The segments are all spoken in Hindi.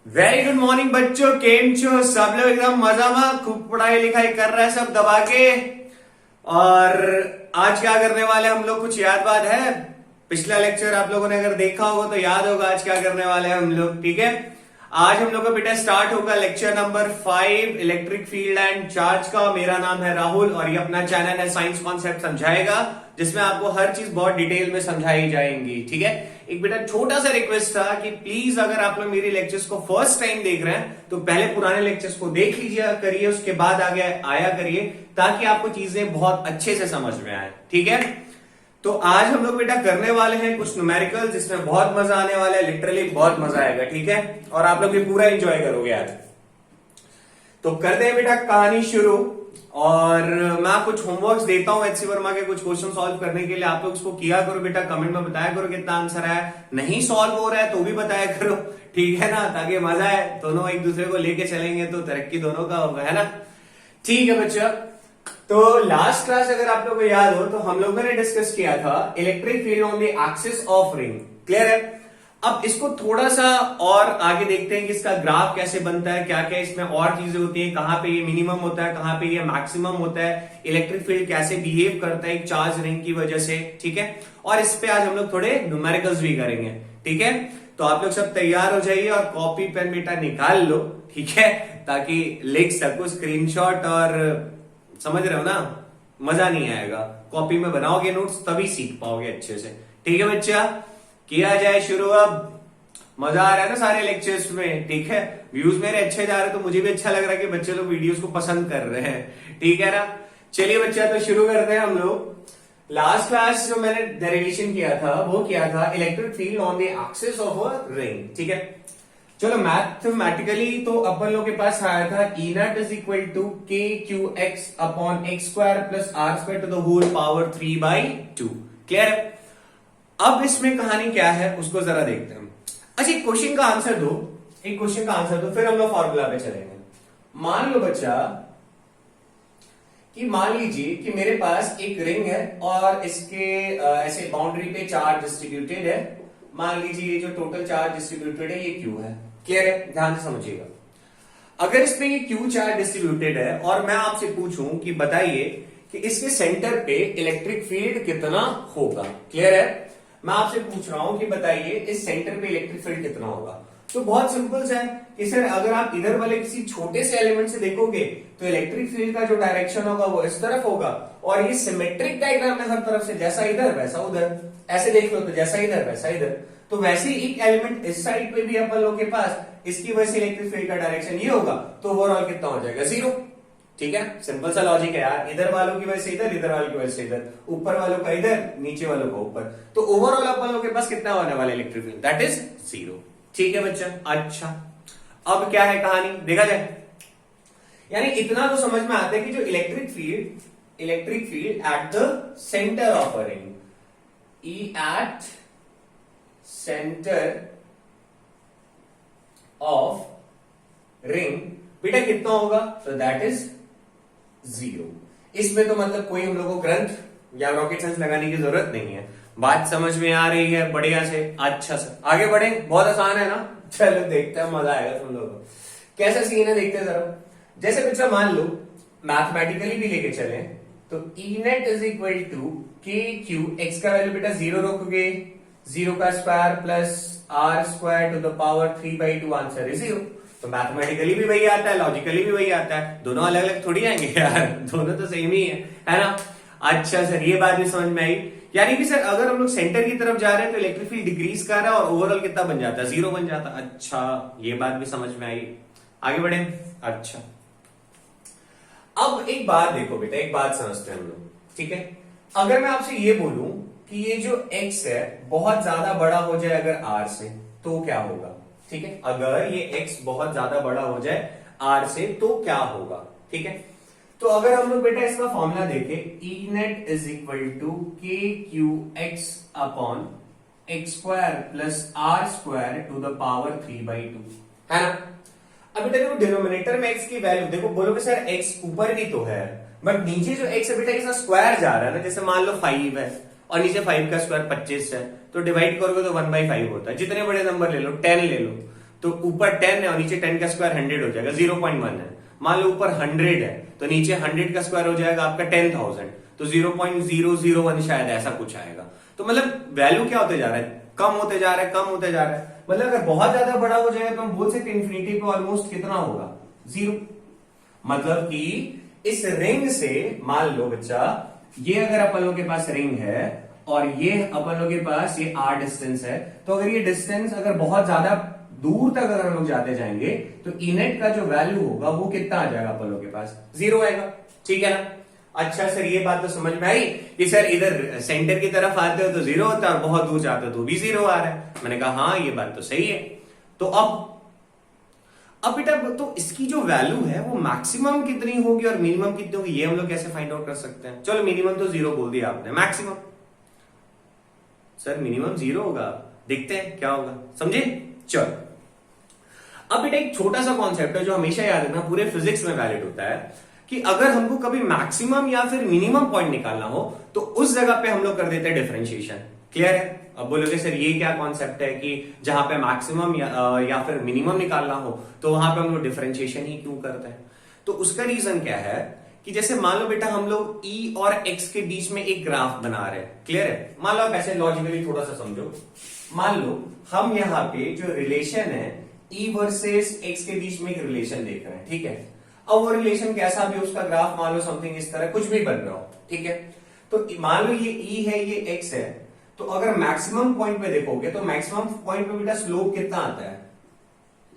वेरी गुड मॉर्निंग बच्चों, केम छो सब लोग एकदम मजा में खूब पढ़ाई लिखाई कर रहे हैं सब दबा के। और आज क्या करने वाले हम लोग, कुछ याद बात है? पिछला लेक्चर आप लोगों ने अगर देखा होगा तो याद होगा आज क्या करने वाले हैं हम लोग। ठीक है, आज हम लोग का बेटा स्टार्ट होगा lecture number 5 electric field and charge का। मेरा नाम है राहुल और ये अपना चैनल है साइंस कॉन्सेप्ट समझाएगा, जिसमें आपको हर चीज बहुत डिटेल में समझाई जाएंगी। ठीक है, एक बेटा छोटा सा रिक्वेस्ट था कि प्लीज अगर आप लोग मेरी लेक्चर्स को फर्स्ट टाइम देख रहे हैं तो पहले पुराने लेक्चर्स को देख लीजिए करिए, उसके बाद आगे आया करिए, ताकि आपको चीजें बहुत अच्छे से समझ में आए। ठीक है, तो आज हम लोग बेटा करने वाले हैं कुछ न्यूमेरिकल, जिसमें बहुत मजा आने वाला है, लिटरली बहुत मजा आएगा। ठीक है, और आप लोग ये पूरा एंजॉय करोगे आज। तो करते हैं बेटा कहानी शुरू। और मैं कुछ होमवर्क्स देता हूं एचसी वर्मा के, कुछ क्वेश्चन सॉल्व करने के लिए। आप लोग उसको किया करो बेटा, कमेंट में बताया करो कितना आंसर है। नहीं सॉल्व हो रहा है तो भी बताया करो, ठीक है ना, ताकि मजा है, दोनों एक दूसरे को लेके चलेंगे तो तरक्की दोनों का होगा, है ना। ठीक है बच्चा, तो लास्ट क्लास अगर आप लोगों को याद हो तो हम लोगों ने डिस्कस किया था electric field on the axis of ring. Clear है? अब इसको थोड़ा सा और आगे देखते हैं कि इसका ग्राफ कैसे बनता है, क्या क्या इसमें और चीजें होती हैं, कहां पे ये मिनिमम होता है, कहां पे ये मैक्सिमम होता है, इलेक्ट्रिक फील्ड कैसे बिहेव करता है एक चार्ज रिंग की वजह से। ठीक है, और इस पे आज हम लोग थोड़े न्यूमेरिकल्स भी करेंगे। ठीक है, तो आप लोग सब तैयार हो जाइए और कॉपी पेन बेटा निकाल लो, ठीक है, ताकि लिख सको स्क्रीनशॉट। और समझ रहे हो ना, मजा नहीं आएगा, कॉपी में बनाओगे नोट्स तभी सीख पाओगे अच्छे से। ठीक है बच्चा, किया जाए शुरू। अब मजा आ रहा है ना सारे लेक्चर्स में? ठीक है, व्यूज मेरे अच्छे जा रहे तो मुझे भी अच्छा लग रहा है कि बच्चे लोग वीडियोस को पसंद कर रहे हैं। ठीक है ना, चलिए बच्चा तो शुरू करते हैं हम लोग। लास्ट क्लास जो मैंने डेरिवेशन किया था वो किया था electric field on the axis of a ring. ठीक है, चलो मैथमेटिकली तो अपन लोग के पास आया था E naught is equal to k q x upon x square plus r square to the whole power 3/2। Clear है? अब इसमें कहानी क्या है उसको जरा देखते हैं। अच्छा, एक क्वेश्चन का आंसर दो, एक क्वेश्चन का आंसर दो, फिर हम लोग फॉर्मूला पे चलेंगे। मान लो बच्चा कि मान लीजिए कि मेरे पास एक रिंग है और इसके ऐसे बाउंड्री पे चार्ज डिस्ट्रीब्यूटेड है। मान लीजिए ये जो टोटल चार्ज डिस्ट्रीब्यूटेड है ये क्यू है। क्लियर है? ध्यान से समझिएगा। अगर इसमें ये क्यू चार्ज डिस्ट्रीब्यूटेड है और मैं आपसे पूछूं कि बताइए कि इसके सेंटर पे इलेक्ट्रिक फील्ड कितना होगा। क्लियर है? मैं आपसे पूछ रहा हूं कि बताइए इस सेंटर पे इलेक्ट्रिक फील्ड कितना होगा। तो बहुत सिंपल सा है कि सर अगर आप इधर वाले किसी छोटे से एलिमेंट से देखोगे तो इलेक्ट्रिक फील्ड का जो डायरेक्शन होगा वो इस तरफ होगा, और ये सिमेट्रिक डायग्राम में हर तरफ से जैसा इधर वैसा उधर, ऐसे देख लो तो जैसा इधर वैसा इधर। तो वैसे ही एक एलिमेंट इस साइड पे भी अपन लोग के पास, इसकी वजह से इलेक्ट्रिक फील्ड का डायरेक्शन ये होगा, तो ओवरऑल कितना हो जाएगा? 0। ठीक है, सिंपल सा लॉजिक है यार। इधर वालों की वजह से इधर, इधर वालों की वजह से इधर, ऊपर वालों का इधर, नीचे वालों का ऊपर, तो ओवरऑल अपन लोग के पास कितना होने वाला इलेक्ट्रिक फील्ड? That is 0। ठीक है बच्चा। अच्छा, अब क्या है कहानी, देखा जाए। यानी इतना तो समझ में आता है कि जो electric field at the centre of a ring, E at centre of ring बेटा कितना होगा? तो दैट इज 0। इसमें तो मतलब कोई हम लोग को ग्रंथ या रॉकेट साइंस लगाने की जरूरत नहीं है, बात समझ में आ रही है बढ़िया से। अच्छा सर आगे बढ़े, बहुत आसान है ना। चलो देखते हैं, मजा आएगा तुम लोगों को। कैसा सीन है देखते हैं जरा। जैसे बच्चा मान लो मैथमेटिकली भी लेके चले तो E net is equal to k q, x का वैल्यू बेटा 0 रखोगे, 0 का square plus r square to the power 3/2, answer is 0। तो मैथमेटिकली भी वही आता है, लॉजिकली भी वही आता है, दोनों अलग अलग थोड़ी आएंगे यार, दोनों तो सेम ही है ना। अच्छा सर ये बात भी समझ में आई। यानी कि सर अगर हम लोग सेंटर की तरफ जा रहे हैं तो इलेक्ट्रिक फील्ड डिक्रीज कर रहा है और ओवरऑल कितना बन जाता है? 0 बन जाता है। अच्छा ये बात भी समझ में आई, आगे बढ़े। अच्छा अब एक बात देखो बेटा, एक बात समझते हैं हम लोग। ठीक है, अगर मैं आपसे ये बोलूं कि ये जो x है बहुत ज्यादा बड़ा हो जाए अगर r से, तो क्या होगा? ठीक है, अगर ये x बहुत ज्यादा बड़ा हो जाए r से तो क्या होगा? ठीक है, तो अगर हम लोग बेटा इसका फॉर्मूला देखें, E net is equal to k q x upon x square plus r square to the power 3/2, है ना। अब बेटा देखो डिनोमिनेटर में x की वैल्यू देखो, बोलोगे सर x ऊपर भी तो है, बट नीचे जो x है बेटा इसका स्क्वायर जा रहा है ना। जैसे मान लो 5 है और नीचे 5 का स्क्वायर 25 है, तो डिवाइड करोगे तो 1/5 होता है। जितने बड़े नंबर ले लो, 10 ले लो, तो ऊपर 10 है और नीचे 10 का स्क्वायर 100 हो जाएगा, 0.1 है। मान लो ऊपर 100 है तो नीचे 100 का स्क्वायर हो जाएगा आपका 10,000, तो 0.001 शायद ऐसा कुछ आएगा। तो मतलब वैल्यू क्या होते जा रहा है, कम होते जा रहा है, कम होते जा रहा है। मतलब अगर बहुत ज्यादा बड़ा हो जाएगा तो हम बोल सकते हैं इन्फिनिटी पे ऑलमोस्ट कितना होगा, 0। मतलब कि इस रिंग से मान लो बच्चा, ये अगर अपन लोग के पास रिंग है और ये अपन लोग के पास ये r डिस्टेंस है, तो अगर ये डिस्टेंस अगर बहुत ज्यादा दूर तक अगर हम लोग जाते जाएंगे तो इनेट का जो वैल्यू होगा वो कितना आ जाएगा अपन लोग के पास, 0 आएगा। ठीक है ना। अच्छा सर ये बात तो समझ में आई कि सर इधर सेंटर की तरफ आते हो तो 0 होता है और बहुत दूर जाते हो तो भी 0 आ रहा है। मैंने कहा हाँ ये बात तो सही है। तो अब बेटा तो इसकी जो वैल्यू है वो मैक्सिमम कितनी होगी और मिनिमम कितनी होगी, ये हम लोग कैसे फाइंड आउट कर सकते हैं। चलो मिनिमम तो 0 बोल दिया आपने, मैक्सिमम सर मिनिमम 0 होगा, देखते हैं क्या होगा, समझे। चलो अब बेटा एक छोटा सा कॉन्सेप्ट है जो हमेशा याद रखना, पूरे फिजिक्स में वैलिड होता है कि अगर हमको कभी मैक्सिमम या फिर मिनिमम पॉइंट निकालना हो तो उस जगह पे हम लोग कर देते हैं डिफरेंशिएशन। क्लियर है। अब बोलोगे सर ये क्या कॉन्सेप्ट है कि जहां पे मैक्सिमम या फिर मिनिमम निकालना हो तो वहां पे हम लोग डिफरेंशिएशन ही क्यों करते हैं। तो उसका रीजन क्या है कि जैसे मान लो बेटा हम लोग ई और एक्स के बीच में एक ग्राफ बना रहे हैं। क्लियर है। मान लो आप ऐसे लॉजिकली थोड़ा सा समझो, मान लो हम यहाँ पे जो रिलेशन है ई वर्सेस एक्स के बीच में एक रिलेशन देख रहे हैं। ठीक है। अब वो रिलेशन कैसा भी उसका ग्राफ मान लो समथिंग इस तरह कुछ भी बन रहा हो। ठीक है। तो मान लो ये ई है ये एक्स है, तो अगर मैक्सिमम पॉइंट पे देखोगे तो मैक्सिमम पॉइंट पे बेटा स्लोप कितना आता है,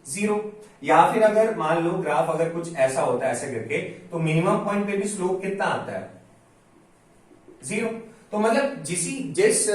0। या फिर अगर मान लो ग्राफ अगर कुछ ऐसा होता है ऐसे करके तो मिनिमम पॉइंट पे भी स्लोप कितना आता है, 0। तो मतलब जिस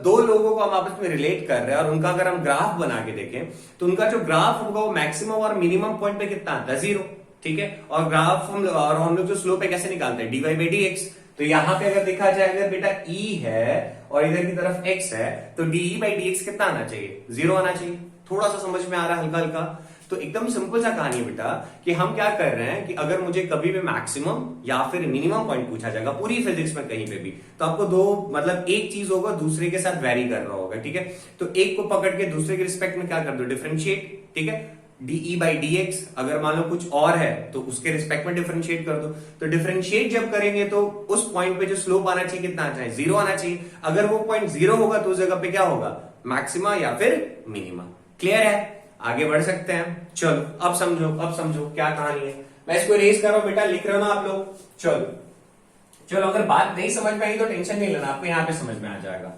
दो लोगों को हम आपस में रिलेट कर रहे हैं और उनका अगर हम ग्राफ बना के देखें तो उनका जो ग्राफ होगा वो मैक्सिमम और मिनिमम पॉइंट पे कितना आता है, 0। ठीक है। और ग्राफ हम लोग जो स्लोप है कैसे निकालते हैं, dy by dx। तो यहां पे अगर देखा जाए अगर बेटा e है और इधर की तरफ x है तो dy by dx कितना आना चाहिए, 0 आना चाहिए। थोड़ा सा समझ में आ रहा है हल्का हल्का। तो एकदम सिंपल सा कहानी है बेटा कि हम क्या कर रहे हैं कि अगर मुझे कभी भी मैक्सिमम या फिर मिनिमम पॉइंट पूछा जाएगा पूरी फिजिक्स में कहीं पे भी, तो आपको दो मतलब एक चीज होगा दूसरे के साथ वेरी कर रहा होगा। ठीक है। तो एक को पकड़ के दूसरे के रिस्पेक्ट में क्या कर दो, डिफरेंशिएट। ठीक है। डी बाई डी एक्स अगर मान लो कुछ और है तो उसके रिस्पेक्ट में डिफरेंशिएट कर दो। तो डिफरेंशिएट जब करेंगे तो उस पॉइंट पे जो स्लोप आना चाहिए कितना आना चाहिए, 0 आना चाहिए। अगर वो पॉइंट 0 होगा तो उस जगह पे क्या होगा, मैक्सिमा या फिर मिनिमा। क्लियर है। आगे बढ़ सकते हैं। चलो अब समझो क्या कहानी है। मैं इसको इरेज कर रहा हूं बेटा, लिख रहे हो ना आप लोग। चलो अगर बात नहीं समझ में आई तो टेंशन नहीं लेना, आपको यहां पे समझ में आ जाएगा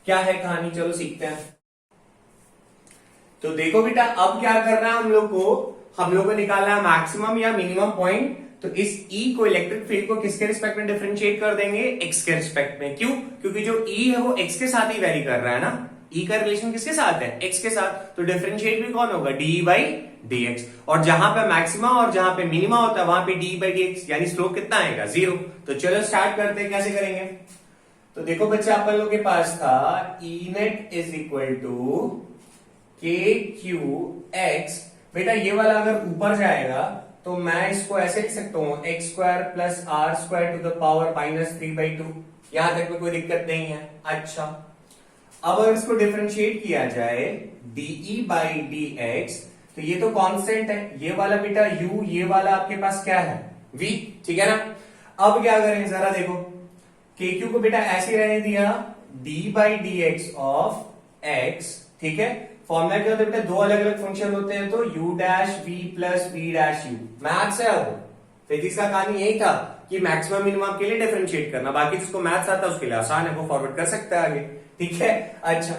क्या है कहानी। चलो सीखते हैं। तो देखो बेटा अब क्या करना है हम लोग को निकालना है मैक्सिमम या मिनिमम पॉइंट। तो इस E को इलेक्ट्रिक फील्ड को किसके रिस्पेक्ट में डिफरेंशिएट कर देंगे, x के रिस्पेक्ट में। क्यों, क्योंकि जो E है वो x के साथ ही वेरी कर रहा है ना। E का रिलेशन किसके साथ है, x के साथ। तो डिफरेंशिएट भी कौन होगा, डी बाई डी एक्स। और जहां पे मैक्सिमा और जहां पे मिनिमा होता है वहां पे डी बाई डी एक्स, यानी स्लोप कितना आएगा, 0। तो चलो स्टार्ट करते हैं, कैसे करेंगे। तो देखो बच्चा अपन लोग के पास था E net is equal to k q x. बेटा ये वाला अगर ऊपर जाएगा तो मैं इसको ऐसे लिख सकता हूं, x square plus r square to the power -3/2। यहां तक में कोई दिक्कत नहीं है। अच्छा अब अगर इसको डिफरेंशिएट किया जाए डीई बाई डी एक्स, तो ये तो कांस्टेंट है, ये वाला बेटा u, ये वाला आपके पास क्या है, v। ठीक है ना। अब क्या करें जरा देखो, के क्यू को बेटा ऐसे रहने दिया, D by d x of x. ठीक है। फॉर्मूला क्या होता है बेटा, दो अलग अलग फंक्शन होते हैं तो u dash v plus v dash u। Maths है वो, फिजिक्स का कहानी यही था कि मैक्सिमम मिनिमम के लिए डिफरेंशिएट करना। बाकी जिसको मैथ्स आता है उसके लिए आसान है, वो फॉरवर्ड कर सकता है आगे। ठीक है। अच्छा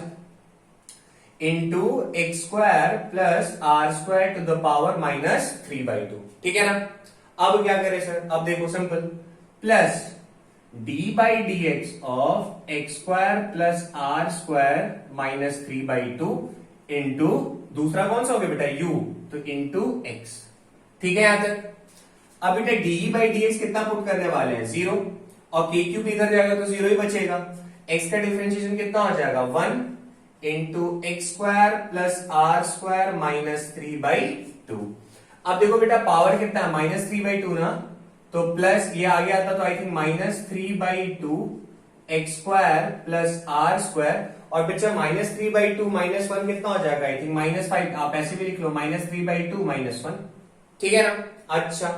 into x square plus r square to the power -3/2। ठीक है ना। अब क्या करें सर, अब देखो simple, plus d by d x of x square plus r square -3/2 into दूसरा कौन सा हो गया बेटा, u, तो इंटू एक्स। ठीक है यहां तक। अब बेटा डी बाई डी एक्स कितना पुट करने वाले हैं, 0। और के क्यूब इधर जाएगा तो 0 ही बचेगा। x का डिफरेंशिएशन कितना हो जाएगा, 1 into x square plus r square -3/2। अब देखो बेटा पावर कितना है, -3/2 ना, तो प्लस ये आ गया था तो I think -3/2 x square plus r square. और बच्चा -3/2 -1 कितना हो जाएगा? आई थिंक -5, आप ऐसे भी लिख लो -3/2 -1, ठीक है ना? अच्छा,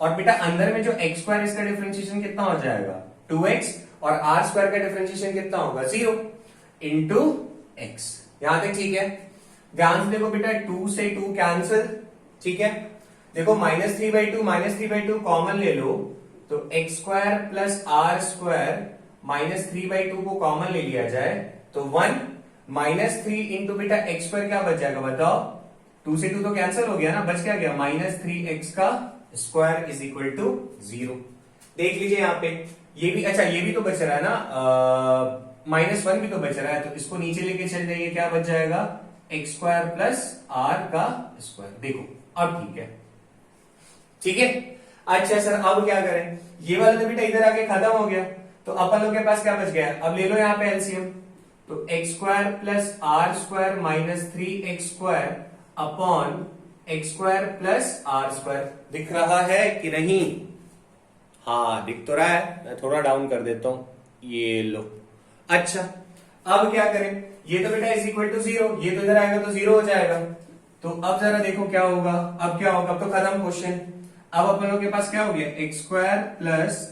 और बेटा अंदर में जो x स्क्वायर इसका डिफरेंशिएशन कितना हो जाएगा? 2x, और r स्क्वायर का डिफरेंशिएशन कितना होगा? 0 इंटू x। यहां तक ठीक है? ध्यान से देखो बेटा, 2 से 2 कैंसिल, ठीक है? देखो -3/2 कॉमन ले लो, तो x square plus r square -3/2 को कॉमन ले लिया जाए तो 1 -3 इंटू बेटा x स्क्वायर क्या बच जाएगा बताओ? 2 से 2 तो कैंसिल हो गया ना, बच क्या गया? -3x का स्क्वायर इज इक्वल टू 0। देख लीजिए यहाँ पे, ये भी, अच्छा ये भी तो बच रहा है ना, -1 भी तो बच रहा है, तो इसको नीचे लेके चल जाइए, क्या बच जाएगा? x स्क्वायर प्लस r का स्क्वायर। देखो अब ठीक है, ठीक है? अच्छा सर अब क्या करें? ये वाला तो बेटा इधर आके खत्म हो गया, तो अपन लोग के पास क्या बच गया? अब ले लो यहाँ पे एलसीएम, तो x square plus r square -3x square upon x square plus r square. दिख रहा है कि नहीं? हाँ दिख तो रहा है, मैं थोड़ा डाउन कर देता हूं, ये लो। अच्छा अब क्या करें? ये तो बेटा इज इक्वल टू 0, ये तो इधर आएगा तो 0 हो जाएगा, तो अब जरा देखो क्या होगा? अब क्या होगा? अब तो खत्म क्वेश्चन। अब अपन लोग के पास क्या हो गया? x square plus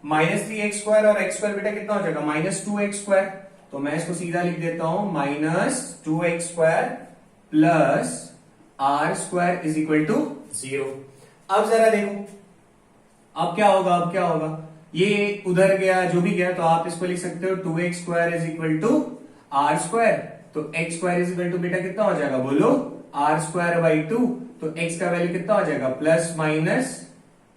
-3x square, और x स्क्वायर बेटा कितना हो जाएगा? -2x square. तो मैं इसको सीधा लिख देता हूं, -2x square plus r square is equal to 0। अब जरा देखो अब क्या होगा? अब क्या होगा? ये उधर गया, जो भी गया, तो आप इसको लिख सकते हो 2x square is equal to r square, तो x square is equal to बेटा कितना हो जाएगा? बोलो, r स्क्वायर बाई 2, तो x का वैल्यू कितना हो जाएगा? Plus minus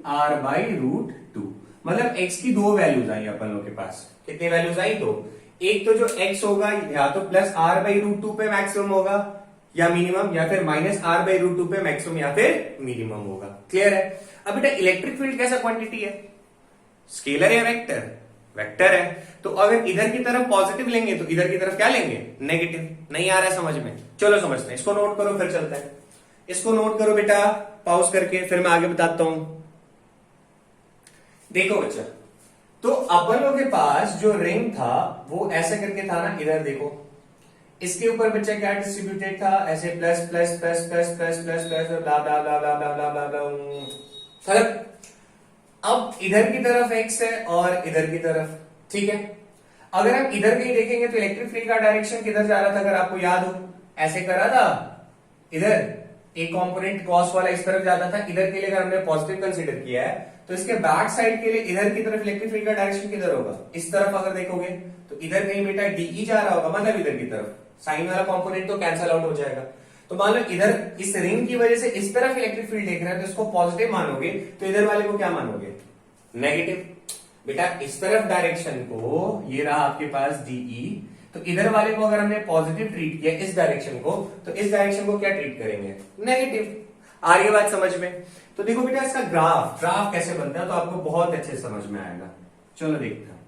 r by √2। मतलब x की दो वैल्यूज आई अपन लोग के पास। कितनी वैल्यूज आई? दो। एक तो जो x होगा या तो प्लस r बाई √2 पे मैक्सिमम होगा या मिनिमम, या फिर माइनस r बाई √2 पे मैक्सिमम या फिर मिनिमम होगा। क्लियर है? अब बेटा इलेक्ट्रिक फील्ड कैसा क्वांटिटी है? स्केलर या वेक्टर? वेक्टर है। तो अगर इधर की तरफ पॉजिटिव लेंगे तो इधर की तरफ क्या लेंगे? नेगेटिव। नहीं आ रहा है समझ में? चलो समझते हैं, इसको नोट करो फिर चलते हैं। इसको नोट करो बेटा पॉज करके, फिर मैं आगे बताता हूं। देखो बच्चा, तो अपन लोग के पास जो रिंग था वो ऐसे करके था ना, इधर देखो, इसके ऊपर बच्चा क्या डिस्ट्रीब्यूटेड था? ऐसे plus plus plus plus plus plus plus blah blah blah blah blah blah blah blah. अब इधर की तरफ x है और इधर की तरफ, ठीक है? अगर हम इधर कहीं देखेंगे तो इलेक्ट्रिक फील्ड का डायरेक्शन किधर जा रहा था? अगर आपको याद हो, ऐसे करा था, इधर एक कंपोनेंट कॉस वाला इस तरफ जाता था। इधर के लिए अगर हमने पॉजिटिव कंसीडर किया है तो इसके बैक साइड के लिए इधर की तरफ इलेक्ट्रिक फील्ड का डायरेक्शन किधर होगा? इस तरफ अगर देखोगे तो इधर कहीं बेटा डीई जा रहा होगा, मतलब इधर की तरफ। साइन वाला कंपोनेंट तो कैंसल आउट हो जाएगा। तो मान लो इधर इस रिंग की वजह से इस तरफ इलेक्ट्रिक फील्ड देख रहे हैं तो इसको पॉजिटिव मानोगे, तो इधर वाले को क्या मानोगे? नेगेटिव। बेटा इस तरफ डायरेक्शन को, ये रहा आपके पास डीई, तो इधर वाले को अगर हमने पॉजिटिव ट्रीट किया इस डायरेक्शन को, तो इस डायरेक्शन को क्या ट्रीट करेंगे? नेगेटिव। आ रही है बात समझ में? तो देखो बेटा इसका ग्राफ कैसे बनता है तो आपको बहुत अच्छे समझ में आएगा। चलो देखते हैं,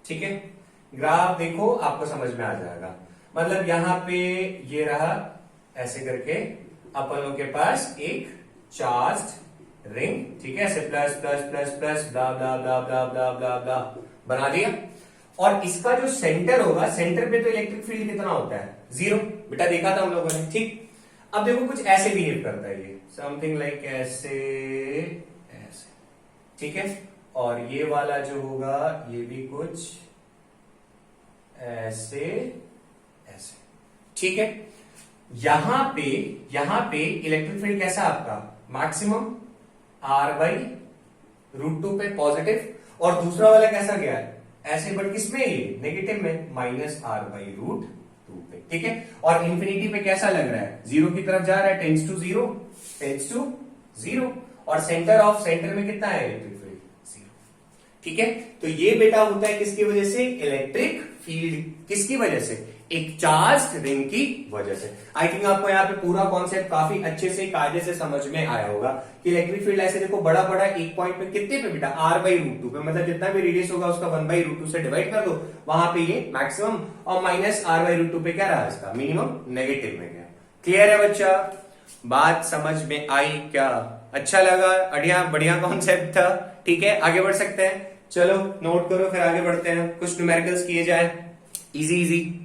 ठीक है? ग्राफ देखो आपको समझ में आ जाएगा। मतलब यहां पे ये रहा, ऐसे करके अपन लोग के पास एक चार्ज्ड रिंग, ठीक है? ऐसे plus plus plus plus blah blah blah blah blah blah ब्ला बना दिया। और इसका जो सेंटर होगा, सेंटर पे तो इलेक्ट्रिक फील्ड कितना होता है? 0। बेटा देखा था हम लोगों ने, ठीक? अब देखो कुछ ऐसे बिहेव करता है ये, समथिंग लाइक ऐसे ऐसे, ठीक है? और ये वाला जो होगा ये भी कुछ ऐसे ऐसे, ठीक है? यहां पे इलेक्ट्रिक फील्ड कैसा आपका? मैक्सिमम r बाई √2 पे पॉजिटिव, और दूसरा वाला कैसा गया है? ऐसे, बट किसमें? ये नेगेटिव में, माइनस r बाई √2 पे, ठीक है? और इंफिनिटी पे कैसा लग रहा है? 0 की तरफ जा रहा है, टेंड्स टू 0। और सेंटर में कितना है इलेक्ट्रिक फील्ड? 0, ठीक है? तो ये बेटा होता है किसकी वजह से? Electric field. किसकी वजह से? एक चार्ज रिंग की वजह से। आई थिंक आपको यहाँ पे पूरा कॉन्सेप्ट काफी अच्छे से कायदे से समझ में आया होगा कि इलेक्ट्रिक फील्ड ऐसे देखो, बड़ा बड़ा एक पॉइंट पे कितने पे बेटा? r बाई √2 पे, मतलब जितना भी रेडियस होगा उसका 1 बाई √2 से डिवाइड कर दो, वहां पे ये मैक्सिमम, और माइनस r बाई √2 पे क्या रहा इसका? मिनिमम, नेगेटिव में गया। क्लियर है बच्चा? बात समझ में आई क्या? अच्छा लगा? बढ़िया कॉन्सेप्ट था, ठीक है? आगे बढ़ सकते हैं? चलो नोट करो, फिर आगे बढ़ते हैं। कुछ न्यूमेरिकल्स किए जाए, इजी।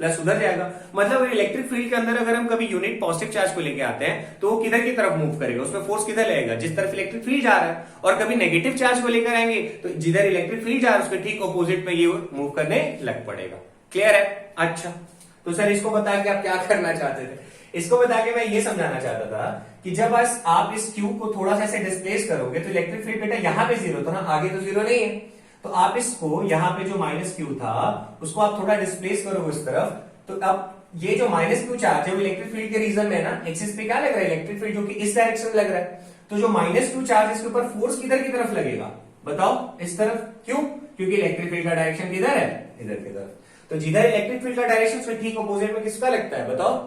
प्लस उधर जाएगा। मतलब इलेक्ट्रिक फील्ड के अंदर अगर हम कभी यूनिट पॉजिटिव चार्ज को लेके आते हैं तो वो किधर की तरफ मूव करेगा, उसमें फोर्स किधर लगेगा, जिस तरफ इलेक्ट्रिक फील्ड जा रहा है। और कभी नेगेटिव चार्ज को लेकर आएंगे तो जिधर इलेक्ट्रिक फील्ड जा रहा है उसके ठीक ऑपोजिट में ये मूव करने लग पड़ेगा। क्लियर है? अच्छा, तो सर इसको बता के आप क्या करना चाहते थे? इसको बता के मैं ये समझाना चाहता था कि जब बस आप इस क्यू को थोड़ा सा ऐसे डिस्प्लेस करोगे तो इलेक्ट्रिक फील्ड बेटा यहाँ पे जीरो था ना, आगे तो जीरो नहीं है, तो आप इसको यहाँ पे जो माइनस क्यू था उसको आप थोड़ा डिस्प्लेस करोगे इस तरफ, तो अब ये जो माइनस क्यू चार्ज है वो इलेक्ट्रिक फील्ड के रीजन में ना एक्सिस पे क्या लग रहा है, इलेक्ट्रिक फील्ड, जो कि इस डायरेक्शन में लग रहा है। तो जो माइनस क्यू चार्ज इसके ऊपर फोर्स किधर की तरफ लगेगा बताओ? इस तरफ। क्यों? क्योंकि इलेक्ट्रिक फील्ड का डायरेक्शन किधर है, इधर की तरफ। तो जिधर इलेक्ट्रिक फील्ड का डायरेक्शन उसके ठीक अपोजिट में किसका लगता है बताओ?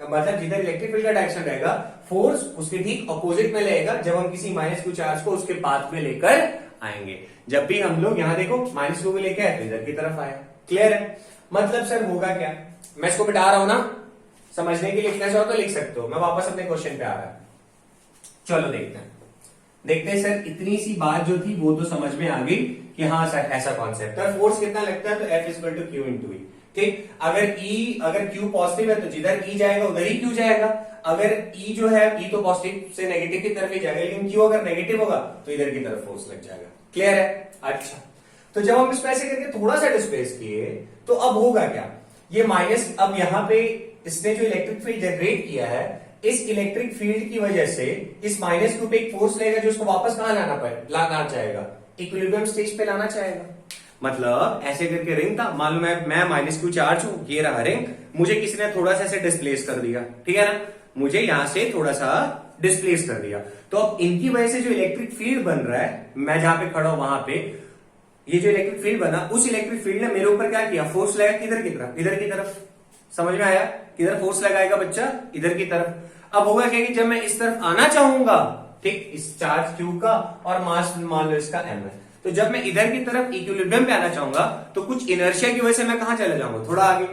मतलब जिधर इलेक्ट्रिक फील्ड का डायरेक्शन रहेगा फोर्स उसके ठीक अपोजिट में लगेगा जब हम किसी माइनस क्यू चार्ज को उसके पाथ में लेकर आएंगे। जब भी हम लोग यहां देखो माइनस क्यू को लेकर आए तो इधर की तरफ आए। क्लियर है? मतलब सर होगा क्या, मैं इसको बिठा रहा हूं ना, समझने के लिए लिखना चाहो तो लिख सकते हो, मैं वापस अपने क्वेश्चन पे आ रहा है। चलो देखते हैं सर, इतनी सी बात जो थी वो तो समझ में आ गई कि हाँ सर ऐसा कॉन्सेप्ट है। फोर्स कितना लगता है तो F equal to Q into E. ठीक, अगर Q पॉजिटिव है तो जिधर E जाएगा उधर ही Q जाएगा। अगर E जो है E तो पॉजिटिव से नेगेटिव की तरफ ही जाएगा, लेकिन Q अगर नेगेटिव होगा तो इधर की तरफ फोर्स लग जाएगा। क्लियर है? अच्छा, तो जब हम इसको ऐसे करके थोड़ा सा डिस्प्लेस किए तो अब होगा क्या, ये माइनस, अब यहाँ पे इसने जो इलेक्ट्रिक फील्ड जनरेट किया है इस इलेक्ट्रिक फील्ड की वजह से इस माइनस क्यू पे एक फोर्स लगेगा जो उसको वापस कहां लाना चाहेगा, इक्विलिब्रियम स्टेज पे लाना चाहेगा। मतलब ऐसे करके रिंग था, मालूम है मैं माइनस क्यू चार्ज हूं, ये रहा रिंग, मुझे किसी ने थोड़ा सा ऐसे डिस्प्लेस कर दिया, ठीक है ना, मुझे यहां से थोड़ा सा डिस्प्लेस कर दिया। तो अब इनकी वजह से जो इलेक्ट्रिक फील्ड बन रहा है, मैं जहां पे खड़ा हूं वहां पे ये जो इलेक्ट्रिक फील्ड बना, उस इलेक्ट्रिक फील्ड ने मेरे ऊपर क्या किया, फोर्स लगाया किधर की तरफ, इधर की तरफ। समझ में आया? किधर फोर्स लगाएगा बच्चा, इधर की तरफ। अब होगा क्या कि जब मैं इस तरफ आना चाहूंगा, ठीक, इस चार्ज क्यू का और मास मान लो इसका m है, तो जब मैं इधर की तरफ इक्विलिब्रियम पे आना चाहूंगा तो कुछ इनर्शिया की वजह से मैं कहां चला जाऊंगा, थोड़ा आगे।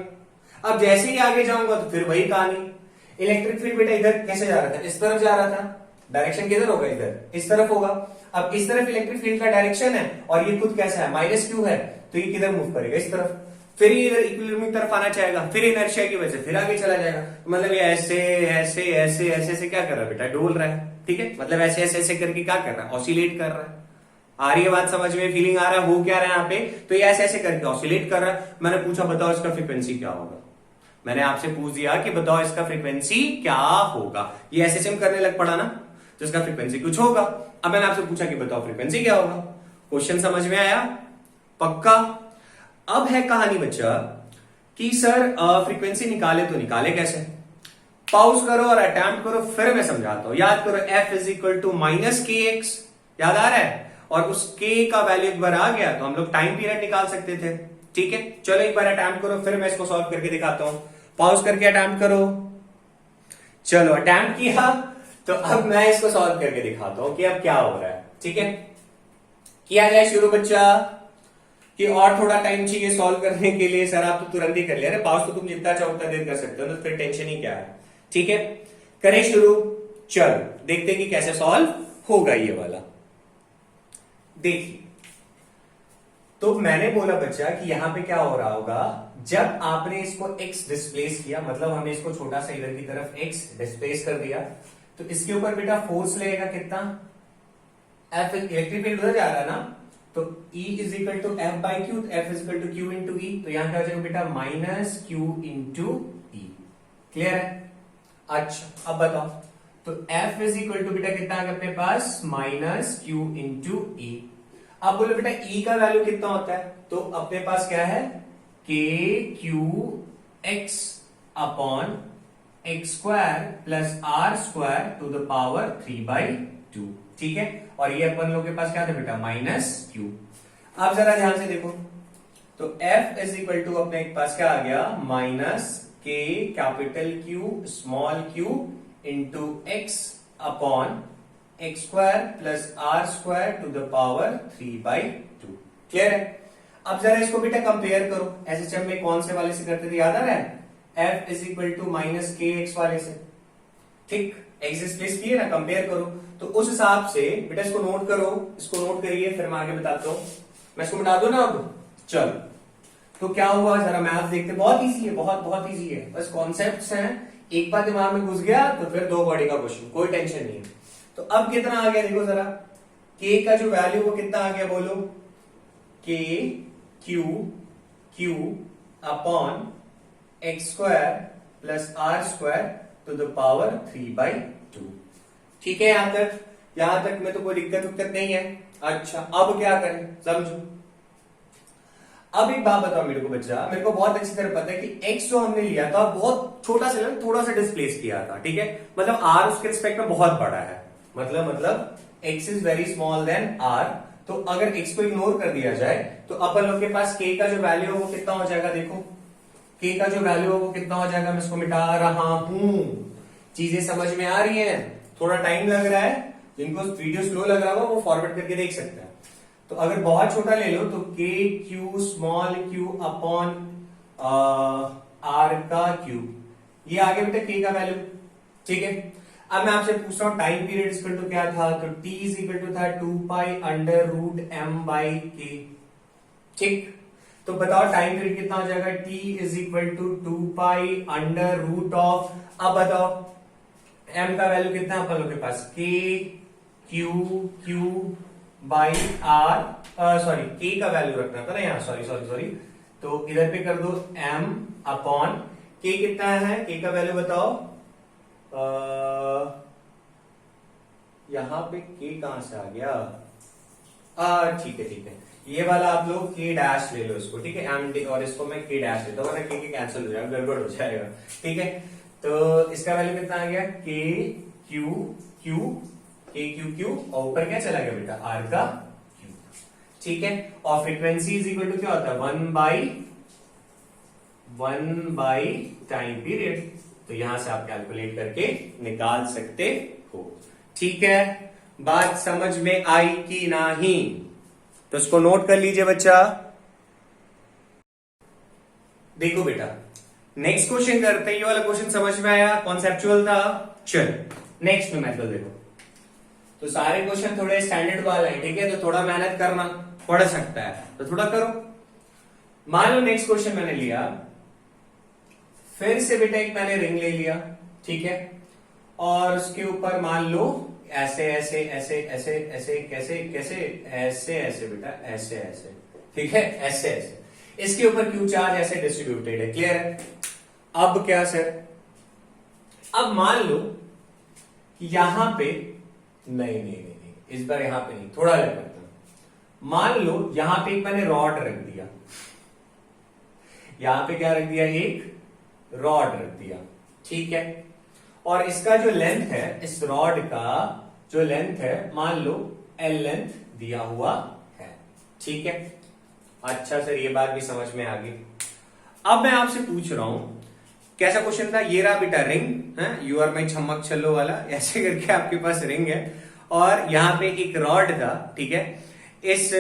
अब जैसे ही आगे जाऊंगा तो फिर वही कहानी, इलेक्ट्रिक फील्ड बेटा इधर कैसे जा रहा था, इस तरफ जा रहा था, डायरेक्शन किधर होगा, इधर, इस तरफ होगा। अब इस तरफ इलेक्ट्रिक फील्ड का डायरेक्शन है और ये खुद कैसा है, माइनस क्यू है, तो ये किधर मूव करेगा, इस तरफ। फिर ये इधर इक्विलिब्रियम की तरफ आना चाहेगा, फिर इनर्शिया की वजह से फिर आगे चला जाएगा। मतलब ये ऐसे ऐसे ऐसे ऐसे ऐसे क्या कर रहा है बेटा, डोल रहा है, ठीक है, मतलब ऐसे ऐसे ऐसे करके क्या कर रहा है, ऑसिलेट कर रहा है। आ रही है बात समझ में, फीलिंग आ रहा है, हो क्या रहा है यहाँ पे, तो ये ऐसे ऐसे करके ऑसिलेट कर रहा है। मैंने पूछा बताओ इसका फ्रीक्वेंसी क्या होगा, मैंने आपसे पूछ दिया कि बताओ इसका फ्रीक्वेंसी क्या होगा, ये एसएचएम करने लग पड़ा ना, तो इसका फ्रीक्वेंसी कुछ होगा। अब मैंने आपसे पूछा कि बताओ फ्रीक्वेंसी क्या होगा, क्वेश्चन समझ में आया? पक्का? अब है कहानी बच्चा कि सर फ्रीक्वेंसी निकाले तो निकाले कैसे, पॉज करो और अटेम्प्ट करो, फिर मैं समझाता हूं। याद करो F is equal to minus k x, याद आ रहा है, और उस k का वैल्यू एक बार आ गया तो हम लोग टाइम पीरियड निकाल सकते थे, ठीक है। चलो एक बार अटेम्प्ट करो, फिर मैं इसको सॉल्व करके दिखाता हूं। पॉज करके अटेम्प्ट करो। चलो अटेम्प्ट किया, तो अब मैं इसको सॉल्व करके दिखाता हूं कि अब क्या हो रहा है, ठीक है। किया जाए शुरू बच्चा, कि और थोड़ा टाइम चाहिए सॉल्व करने के लिए, सर आप तो तुरंत ही कर लिया, पॉज तो तुम जितना चाहो उतना देर कर सकते हो, तो फिर टेंशन ही क्या है, ठीक है। करें शुरू, चलो देखते हैं कि कैसे सॉल्व होगा ये वाला। देखिए, तो मैंने बोला बच्चा कि यहां पे क्या हो रहा होगा, जब आपने इसको x डिस्प्लेस किया, मतलब हमने इसको छोटा सा इधर की तरफ x डिस्प्लेस कर दिया, तो इसके ऊपर बेटा फोर्स लगेगा कितना, F, इलेक्ट्रिक फील्ड उधर जा रहा है ना, तो E is equal to F by Q, F is equal to Q into E, तो यहां क्या हो जाएगा बेटा minus Q into E. Clear है? अच्छा अब बताओ, तो F इज इक्वल टू बेटा कितना आ गया अपने पास, माइनस क्यू इंटू ई। अब बोलो बेटा E का वैल्यू कितना होता है, तो अपने पास क्या है, k q x upon x square plus r square to the power 3/2, ठीक है। और ये अपन लोग के पास क्या था बेटा, माइनस क्यू। अब जरा ध्यान से देखो, तो F इज इक्वल टू अपने पास क्या आ गया, minus k capital q small q into x upon x square plus r square to the power 3/2। Clear है? अब जरा इसको बेटा कंपेयर करो, एसएचएम में कौन से वाले से करते थे, याद आ रहा है, F is equal to minus k x वाले से, ठीक, एक्स डिस्प्लेस किए ना, कंपेयर करो, तो उस हिसाब से बेटा इसको नोट करो, इसको नोट करिए, फिर मैं आगे बताता हूं। मैं इसको मिटा दूं ना अब, चलो, तो क्या हुआ जरा मैथ देखते, बहुत इजी है, बहुत बहुत इजी है, बस कॉन्सेप्ट्स हैं, एक बार दिमाग में घुस गया तो फिर 2 बॉडी का क्वेश्चन, कोई टेंशन नहीं है। तो अब कितना आ गया देखो जरा, k का जो वैल्यू वो कितना आ गया बोलो, k q upon x square plus r square to the power 3/2। ठीक है, यहां तक में तो कोई दिक्कत नहीं है। अच्छा अब क्या करें समझो। अब एक बात बताओ मेरे को बच्चा, मेरे को बहुत अच्छी तरह पता है कि x जो हमने लिया था बहुत छोटा सा, थोड़ा सा डिस्प्लेस किया था, ठीक है, मतलब r उसके रिस्पेक्ट में बहुत बड़ा है, मतलब x is very small than r। तो अगर x को इग्नोर कर दिया जाए तो अपन लोग के पास k का जो वैल्यू है वो कितना हो जाएगा, देखो k का जो वैल्यू है वो कितना हो जाएगा, मैं इसको मिटा रहा हूं, चीजें समझ में आ रही हैं, थोड़ा टाइम लग रहा है, जिनको वीडियो स्लो लग रहा होगा वो फॉरवर्ड करके देख सकते हैं। तो अगर बहुत छोटा ले लो तो k Q small q upon r का क्यूब, ये आ गया बेटा k का वैल्यू। ठीक है, अब मैं आपसे पूछ रहा हूं टाइम पीरियड इक्वल टू क्या था, तो t इज इक्वल टू था 2 pi under root m by k। ठीक, तो बताओ टाइम पीरियड कितना हो जाएगा, t is equal to 2 pi under root of, अब बताओ m का वैल्यू कितना है अपन लोग के पास, k q by r, sorry k का वैल्यू रखना था ना यहाँ, सॉरी, तो इधर पे कर दो m अपॉन k, कितना है k का वैल्यू बताओ, यहां पे k कहां से आ गया, ठीक है, ये वाला आप लोग k डैश ले लो इसको, ठीक है, m और इसको मैं k डैश लेता हूं वरना k कैंसिल हो जाएगा, गड़बड़ हो जाएगा। ठीक है, तो इसका वैल्यू कितना आ गया, k क्यू और ऊपर क्या चला गया बेटा, r का क्यूब। ठीक है, और फ्रीक्वेंसी इज इक्वल टू क्या होता है, 1 बाई टाइम पीरियड, तो यहां से आप कैलकुलेट करके निकाल सकते हो। ठीक है, बात समझ में आई कि नहीं, तो इसको नोट कर लीजिए बच्चा। देखो बेटा नेक्स्ट क्वेश्चन करते हैं, ये वाला क्वेश्चन समझ में आया, कॉन्सेप्चुअल था। चल नेक्स्ट मेथड देखो, तो सारे क्वेश्चन थोड़े स्टैंडर्ड वाले हैं, ठीक है, तो थोड़ा मेहनत करना पड़ सकता है, तो थोड़ा करो। मान लो नेक्स्ट क्वेश्चन मैंने लिया, फिर से बेटा एक मैंने रिंग ले लिया, ठीक है, और उसके ऊपर मान लो ऐसे बेटा ऐसे, ठीक है, ऐसे इसके ऊपर क्यू चार्ज ऐसे डिस्ट्रीब्यूटेड है, क्लियर है। अब क्या सर, अब मान लो यहां पे नहीं, इस बार यहां पे नहीं, थोड़ा अलग करता हूं। मान लो यहां पे एक मैंने रॉड रख दिया, यहां पे क्या रख दिया, एक रॉड रख दिया, ठीक है, और इसका जो लेंथ है, इस रॉड का जो लेंथ है मान लो L लेंथ दिया हुआ है, ठीक है। अच्छा सर ये बात भी समझ में आ गई। अब मैं आपसे पूछ रहा हूं, कैसा क्वेश्चन था, ये रहा बेटा रिंग है, यू आर माई छमक छल्लो वाला, ऐसे करके आपके पास रिंग है और यहां पे एक रॉड था, ठीक है, इस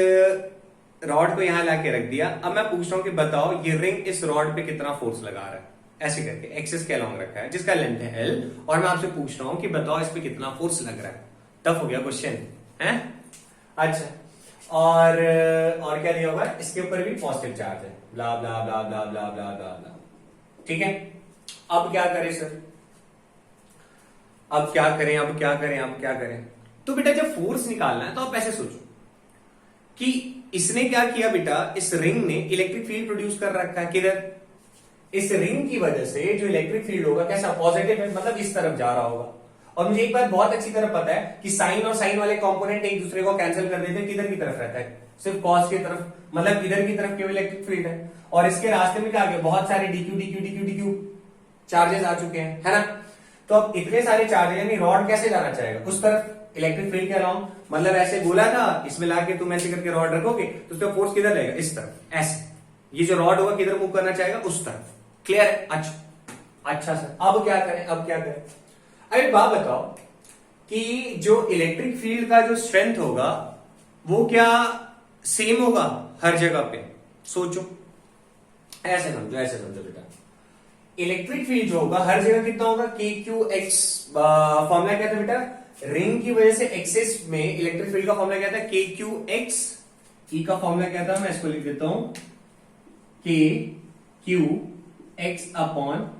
रॉड को यहां लाके रख दिया। अब मैं पूछ रहा हूं कि बताओ ये रिंग इस रॉड पे कितना फोर्स लगा रहा है, ऐसे करके एक्सिस के अलॉन्ग रखा है जिसका लेंथ है L, और मैं आपसे पूछ रहा हूं कि बताओ इस पे कितना फोर्स लग रहा है। टफ हो गया क्वेश्चन है। अच्छा, और क्या दिया हुआ है, इसके ऊपर भी पॉजिटिव चार्ज है, ब्ला blah blah blah blah blah blah ब्ला, ठीक है। अब क्या करें सर, अब क्या करें, तो बेटा जब फोर्स निकालना है तो आप ऐसे सोचो कि इसने क्या किया बेटा, इस रिंग ने इलेक्ट्रिक फील्ड प्रोड्यूस कर रखा है, किधर, इस रिंग की वजह से जो इलेक्ट्रिक फील्ड होगा कैसा, पॉजिटिव है, मतलब इस तरफ जा रहा होगा। और मुझे एक बात बहुत अच्छी तरह पता है कि साइन और साइन वाले कंपोनेंट एक दूसरे को कैंसिल कर देते हैं, किधर की तरफ रहता है, सिर्फ कॉस की तरफ, मतलब इधर की तरफ केवल इलेक्ट्रिक फील्ड है, और इसके रास्ते में क्या आ गया, बहुत सारे डीक्यू चार्जेस आ चुके हैं, है ना। तो अब इतने सारे चार्जेस, यानी रॉड कैसे जाना चाहेगा, उस तरफ इलेक्ट्रिक फील्ड के अलाउंग, मतलब ऐसे बोला था, इसमें लाके तुम ऐसे करके रॉड रखोगे तो उसका फोर्स किधर रहेगा, इस तरफ, ऐसे, ये जो रॉड होगा किधर मूव करना चाहेगा, उस तरफ, क्लियर है। अच्छा सर अब क्या करें, अरे बात बताओ कि जो इलेक्ट्रिक फील्ड का जो स्ट्रेंथ होगा वो क्या सेम होगा हर जगह पे, सोचो, ऐसे समझो बेटा, इलेक्ट्रिक फील्ड जो होगा हर जगह कितना होगा, के क्यू एक्स, फॉर्मूला क्या था बेटा, रिंग की वजह से एक्सिस में इलेक्ट्रिक फील्ड का फॉर्मूला क्या था, के क्यू एक्स, ई का फॉर्मूला क्या था, मैं इसको लिख देता हूं, k q x upon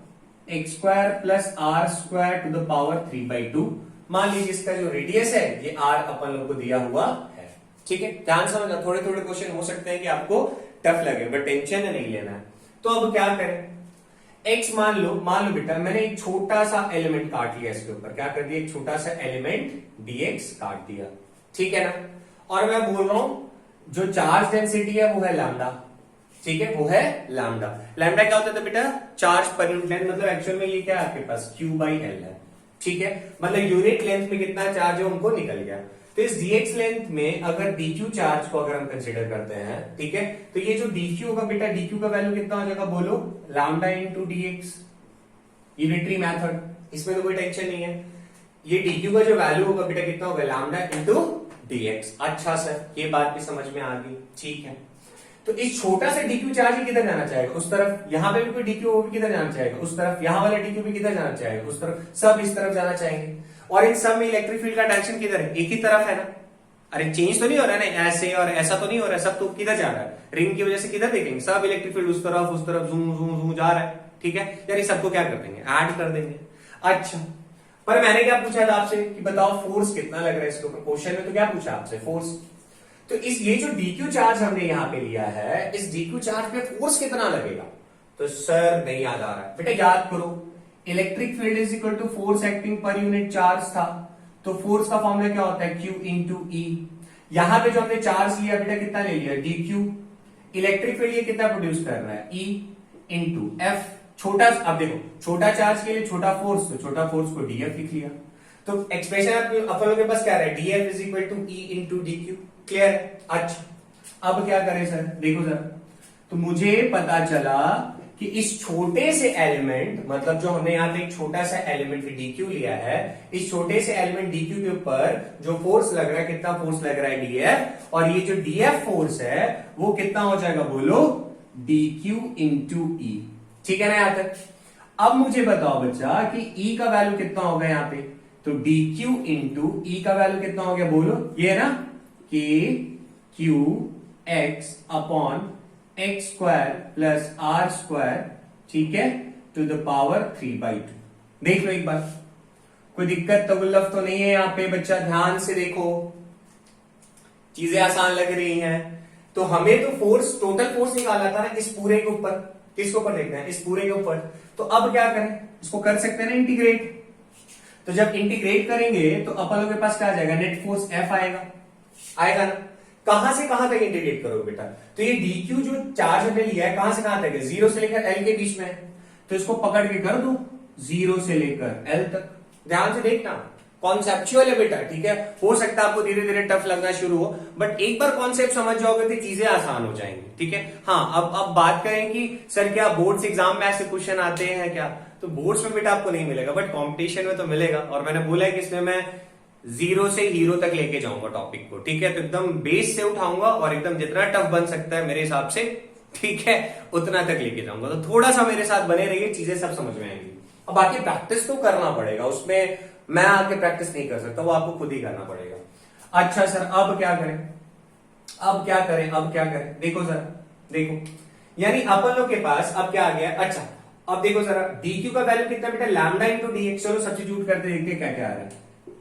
x square plus r square to the power 3/2। मान लीजिए इसका जो रेडियस है ये आर अपन लोग को दिया हुआ है। ठीक है, ध्यान समझना, थोड़े थोड़े क्वेश्चन हो सकते हैं कि आपको टफ लगे, बट टेंशन नहीं लेना है। तो अब क्या करें, x मान लो बेटा मैंने एक छोटा सा एलिमेंट काट लिया इसके ऊपर, क्या कर दिया, एक छोटा सा एलिमेंट dx काट दिया, ठीक है ना। और मैं बोल रहा हूं जो चार्ज डेंसिटी है वो है लैम्डा, ठीक है, वो है लैम्डा। लैम्डा क्या होता था बेटा, चार्ज पर यूनिट लेंथ, मतलब एक्चुअल में ये क्या है आपके पास q/l है, ठीक है, मतलब यूनिट लेंथ में कितना चार्ज है उनको निकल गया। तो इस dx लेंथ में अगर dq चार्ज को अगर हम कंसीडर करते हैं, ठीक है, तो ये जो dq होगा बेटा, dq का वैल्यू कितना हो जाएगा बोलो, lambda into dx, unitary method, इसमें तो कोई टेंशन नहीं है। ये dq का जो वैल्यू होगा बेटा कितना होगा, लैम्डा इंटू dx। अच्छा सर, ये बात भी समझ में आ गई, ठीक है। तो इस छोटा सा dq चार्ज ही किधर जाना चाहेगा, उस तरफ, यहां पे भी कोई dq वो भी किधर जाना चाहेगा, उस तरफ, यहां वाला dq भी किधर जाना चाहेगा, उस तरफ, सब इस तरफ जाना चाहेंगे। और इन सब में इलेक्ट्रिक फील्ड का डायरेक्शन किधर है, एक ही तरफ है ना, अरे चेंज तो नहीं हो रहा है ना, ऐसे और ऐसा तो नहीं हो रहा है, सब तो किधर जा रहा है, रिंग की वजह से किधर देखेंगे, सब इलेक्ट्रिक फील्ड उस तरफ जूम जूम जूम जा रहा है, ठीक है। यार ये सबको क्या कर देंगे, ऐड कर देंगे। अच्छा, पर मैंने क्या पूछा था आपसे कि बताओ फोर्स कितना लग रहा है इसके ऊपर, क्वेश्चन में तो क्या पूछा आपसे, फोर्स। तो इस ये जो dq चार्ज हमने यहां पे लिया है, इस dq चार्ज पे फोर्स कितना लगेगा, तो सर नहीं याद आ रहा है बेटा, याद करो, electric field is equal to force acting per unit charge था, तो फोर्स का फॉर्मूला क्या होता है, Q इंटू ई। यहां पे जो हमने चार्ज लिया बेटा कितना ले लिया, dq, इलेक्ट्रिक फील्ड ये कितना प्रोड्यूस कर रहा है, E इंटू एफ। छोटा, अब देखो छोटा चार्ज के लिए छोटा फोर्स, तो छोटा फोर्स को df लिख लिया। तो एक्सप्रेशन अपन लोग के पास क्या है, df is equal to E into dq, clear है। अच्छा, अब क्या करें सर, देखो सर, तो मुझे पता चला कि इस छोटे से एलिमेंट, मतलब जो हमने यहां पे एक छोटा सा एलिमेंट dq लिया है, इस छोटे से एलिमेंट dq के ऊपर जो फोर्स लग रहा है, कितना फोर्स लग रहा है, df, और ये जो df फोर्स है वो कितना हो जाएगा बोलो, dq इंटू ई, ठीक है ना यहां तक। अब मुझे बताओ बच्चा कि E का वैल्यू कितना होगा यहाँ पे, तो dq इंटू ई का वैल्यू कितना हो गया बोलो, ये है ना, k q x upon x square plus r square, ठीक है, टू द पावर 3/2। देख लो एक बार, कोई दिक्कत तगुल्लफ तो नहीं है यहाँ पे बच्चा, ध्यान से देखो, चीजें आसान लग रही हैं। तो हमें तो फोर्स, टोटल फोर्स निकालना था ना इस पूरे के ऊपर, किसके ऊपर देखना है, इस पूरे के ऊपर। तो अब क्या करें, इसको कर सकते हैं ना इंटीग्रेट। तो जब इंटीग्रेट करेंगे तो अपन लोग के पास क्या आ जाएगा, नेट फोर्स F आएगा ना। कहां से कहां तक इंटीग्रेट करोगे बेटा, तो ये dq जो चार्ज हमने लिया है कहां से कहां तक है, 0 से लेकर l के बीच में है, तो इसको पकड़ के कर दो 0 से लेकर l तक। ध्यान से देखना, कॉन्सेप्चुअल है बेटा, ठीक है, हो सकता है आपको धीरे धीरे टफ लगना शुरू हो, बट एक बार कॉन्सेप्ट समझ जाओगे तो चीजें आसान हो जाएंगी, ठीक है। हाँ, अब बात करें कि सर क्या बोर्ड्स एग्जाम में ऐसे क्वेश्चन आते हैं क्या, तो बोर्ड्स में बेटा आपको नहीं मिलेगा, बट कॉम्पिटिशन में तो मिलेगा। और मैंने बोला है कि इसमें मैं 0 से हीरो तक लेके जाऊंगा टॉपिक को, ठीक है, तो एकदम बेस से उठाऊंगा और एकदम जितना टफ बन सकता है मेरे हिसाब से, ठीक है, उतना तक लेके जाऊंगा। तो थोड़ा सा मेरे साथ बने रहिए, चीजें सब समझ में आएंगी। अब बाकी प्रैक्टिस तो करना पड़ेगा, उसमें मैं आके प्रैक्टिस नहीं कर सकता, वो आपको खुद ही करना पड़ेगा। अच्छा सर, अब क्या करें, देखो सर, देखो, यानी अपन लोग के पास अब क्या आ गया। अच्छा, अब देखो जरा, dq का वैल्यू कितना बेटा, लैम्डा इंटू dx, चलो सब्स्टिट्यूट करते देखते क्या क्या आ रहा है,